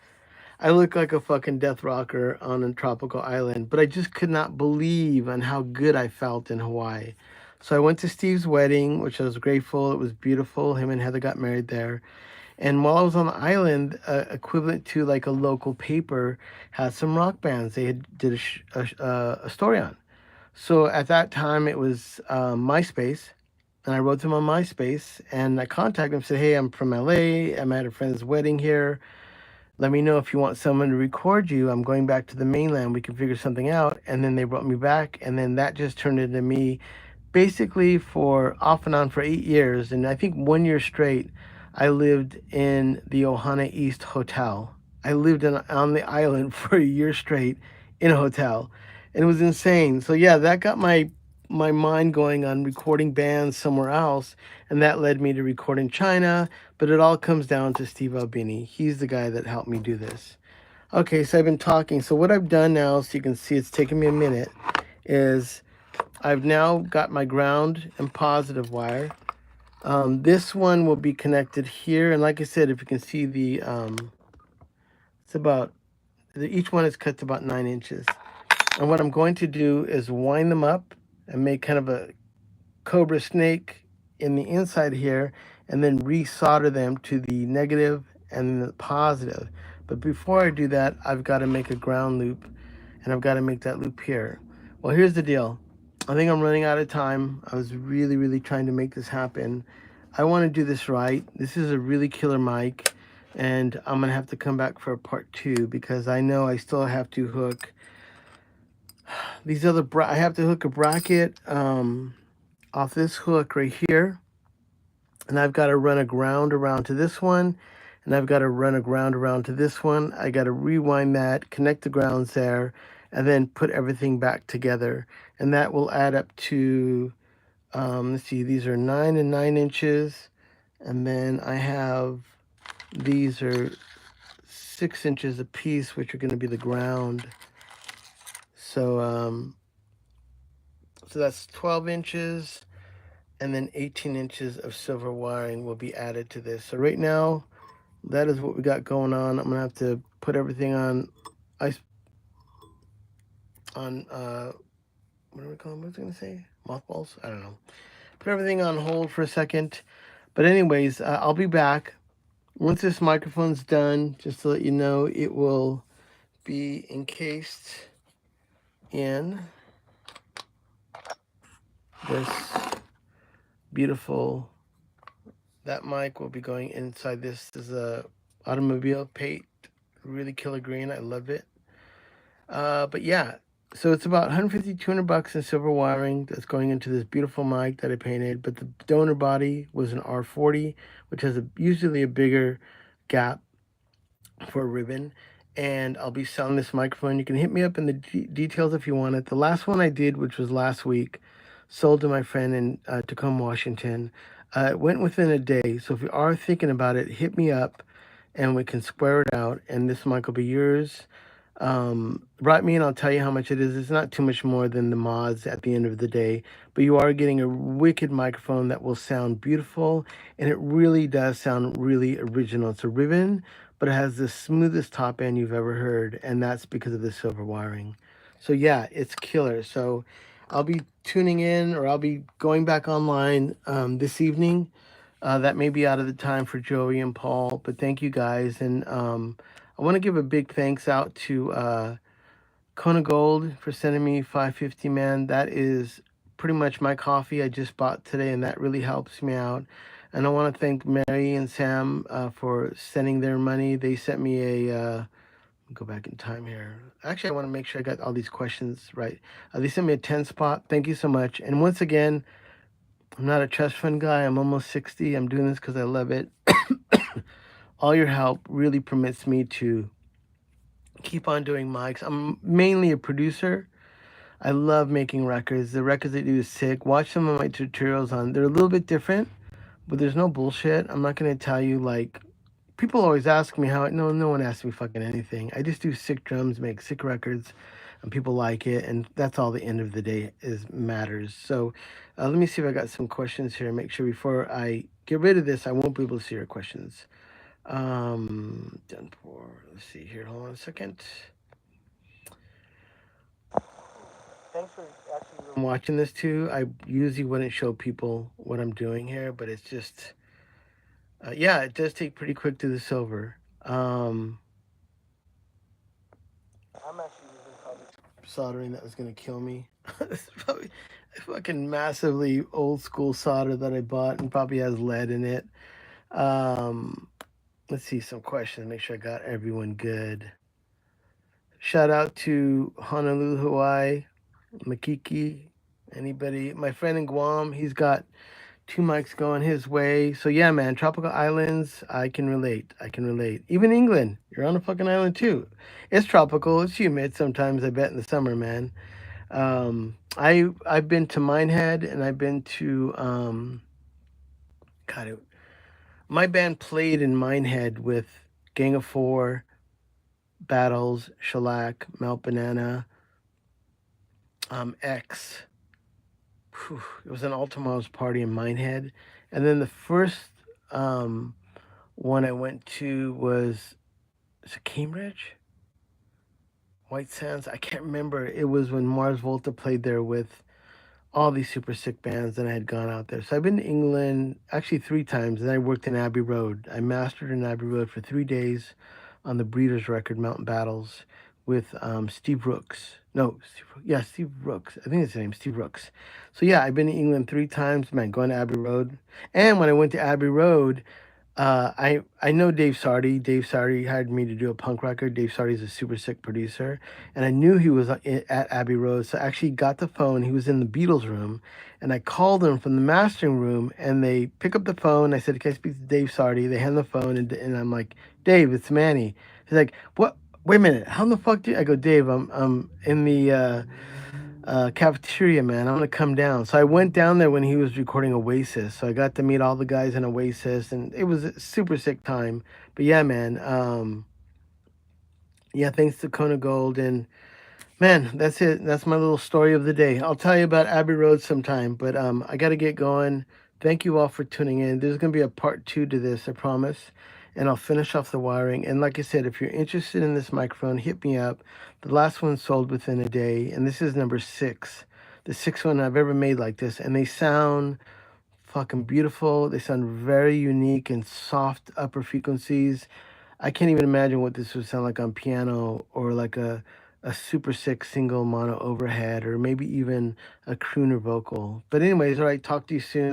I look like a fucking death rocker on a tropical island, but I just could not believe on how good I felt in Hawaii. So I went to Steve's wedding, which I was grateful. It was beautiful. Him and Heather got married there. And while I was on the island, equivalent to like a local paper, had some rock bands they had did a story on. So at that time, it was MySpace, and I wrote them on MySpace, and I contacted them, said, "Hey, I'm from LA. I'm at a friend's wedding here. Let me know if you want someone to record you. I'm going back to the mainland. We can figure something out." And then they brought me back, and then that just turned into me basically for off and on for 8 years. And I think 1 year straight, I lived in the Ohana East Hotel. I lived on the island for a year straight in a hotel, and it was insane. So yeah, that got my mind going on recording bands somewhere else, and that led me to record in China. But it all comes down to Steve Albini. He's the guy that helped me do this. Okay, so I've been talking. So what I've done now, so you can see it's taken me a minute, is I've now got my ground and positive wire. This one will be connected here, and like I said, if you can see it's about each one is cut to about 9 inches. And what I'm going to do is wind them up and make kind of a cobra snake in the inside here, and then re-solder them to the negative and the positive. But before I do that, I've got to make a ground loop, and I've got to make that loop here. Well, here's the deal. I think I'm running out of time. I was really, really trying to make this happen. I want to do this right. This is a really killer mic, and I'm going to have to come back for a part two because I know I still have to hook these other, I have to hook a bracket off this hook right here, and I've got to run a ground around to this one, and I've got to run a ground around to this one. I got to rewind that, connect the grounds there, and then put everything back together, and that will add up to let's see, these are 9 and 9 inches, and then I have these are 6 inches a piece, which are going to be the ground. So so that's 12 inches, and then 18 inches of silver wiring will be added to this. So right now, that is what we got going on. I'm gonna have to put everything on ice on what do we call them? What's I gonna say? Mothballs? I don't know. Put everything on hold for a second. But anyways, I'll be back once this microphone's done. Just to let you know, it will be encased in this beautiful. That mic will be going inside this. This is a automobile paint, really killer green. I love it. But yeah, so it's about 150, 200 bucks in silver wiring that's going into this beautiful mic that I painted. But the donor body was an R40, which has usually a bigger gap for a ribbon. And I'll be selling this microphone. You can hit me up in the details if you want it. The last one I did, which was last week, sold to my friend in Tacoma, Washington. It went within a day. So if you are thinking about it, hit me up and we can square it out. And this mic will be yours. Write me and I'll tell you how much it is. It's not too much more than the mods at the end of the day, but you are getting a wicked microphone that will sound beautiful, and it really does sound really original. It's a ribbon, but it has the smoothest top end you've ever heard, and that's because of the silver wiring. So yeah, it's killer. So I'll be tuning in, or I'll be going back online this evening. That may be out of the time for Joey and Paul, but thank you guys. And I want to give a big thanks out to Kona Gold for sending me 550, man. That is pretty much my coffee I just bought today, and that really helps me out. And I want to thank Mary and Sam for sending their money. They sent me a, go back in time here. Actually, I want to make sure I got all these questions right. They sent me a 10 spot. Thank you so much. And once again, I'm not a trust fund guy. I'm almost 60. I'm doing this because I love it. All your help really permits me to keep on doing mics. I'm mainly a producer. I love making records. The records I do is sick. Watch some of my tutorials on. They're a little bit different, but there's no bullshit. I'm not gonna tell you like people always ask me how. No one asks me fucking anything. I just do sick drums, make sick records, and people like it, and that's all. The end of the day is matters. So let me see if I got some questions here. Make sure before I get rid of this, I won't be able to see your questions. Done for. Let's see here. Hold on a second. Thanks for actually watching this too. I usually wouldn't show people what I'm doing here, but it's just, yeah, it does take pretty quick to the silver. I'm actually using probably soldering that was gonna kill me. This is probably fucking massively old school solder that I bought and probably has lead in it. Um, let's see some questions. Make sure I got everyone good. Shout out to Honolulu, Hawaii, Makiki. Anybody? My friend in Guam, he's got two mics going his way. So yeah, man, tropical islands, I can relate. I can relate. Even England, you're on a fucking island too. It's tropical. It's humid sometimes. I bet in the summer, man. I've been to Minehead and I've been to God. My band played in Minehead with Gang of Four, Battles, Shellac, Mount Banana, X. Whew, it was an All Tomorrow's party in Minehead, and then the first um, one I went to was, is it Cambridge, White Sands. I can't remember. It was when Mars Volta played there with all these super sick bands, and I had gone out there. So I've been to England actually three times, and I worked in Abbey Road. I mastered in Abbey Road for 3 days on the Breeders' record, Mountain Battles, with Steve Rooks. No, yeah, Steve Rooks. I think it's his name, Steve Rooks. So yeah, I've been to England three times, man, going to Abbey Road. And when I went to Abbey Road, I know Dave Sardi. Dave Sardi hired me to do a punk record. Dave Sardi is a super sick producer, and I knew he was at Abbey Road. So I actually got the phone. He was in the Beatles room, and I called him from the mastering room. And they pick up the phone. I said, "Can I speak to Dave Sardi?" They hand the phone, and I'm like, "Dave, it's Manny." He's like, "What? Wait a minute. How in the fuck do you-" I go, "Dave, I'm in the." Cafeteria, man. I'm gonna come down. So I went down there when he was recording Oasis. So I got to meet all the guys in Oasis, and it was a super sick time. But yeah, man. Yeah, thanks to Kona Gold, and man, that's it. That's my little story of the day. I'll tell you about Abbey Road sometime, but I got to get going. Thank you all for tuning in. There's gonna be a part two to this, I promise. And I'll finish off the wiring. And like I said, if you're interested in this microphone, hit me up. The last one sold within a day, and this is number six, the sixth one I've ever made like this. And they sound fucking beautiful. They sound very unique and soft upper frequencies. I can't even imagine what this would sound like on piano or like a super sick single mono overhead or maybe even a crooner vocal. But anyways, all right, talk to you soon.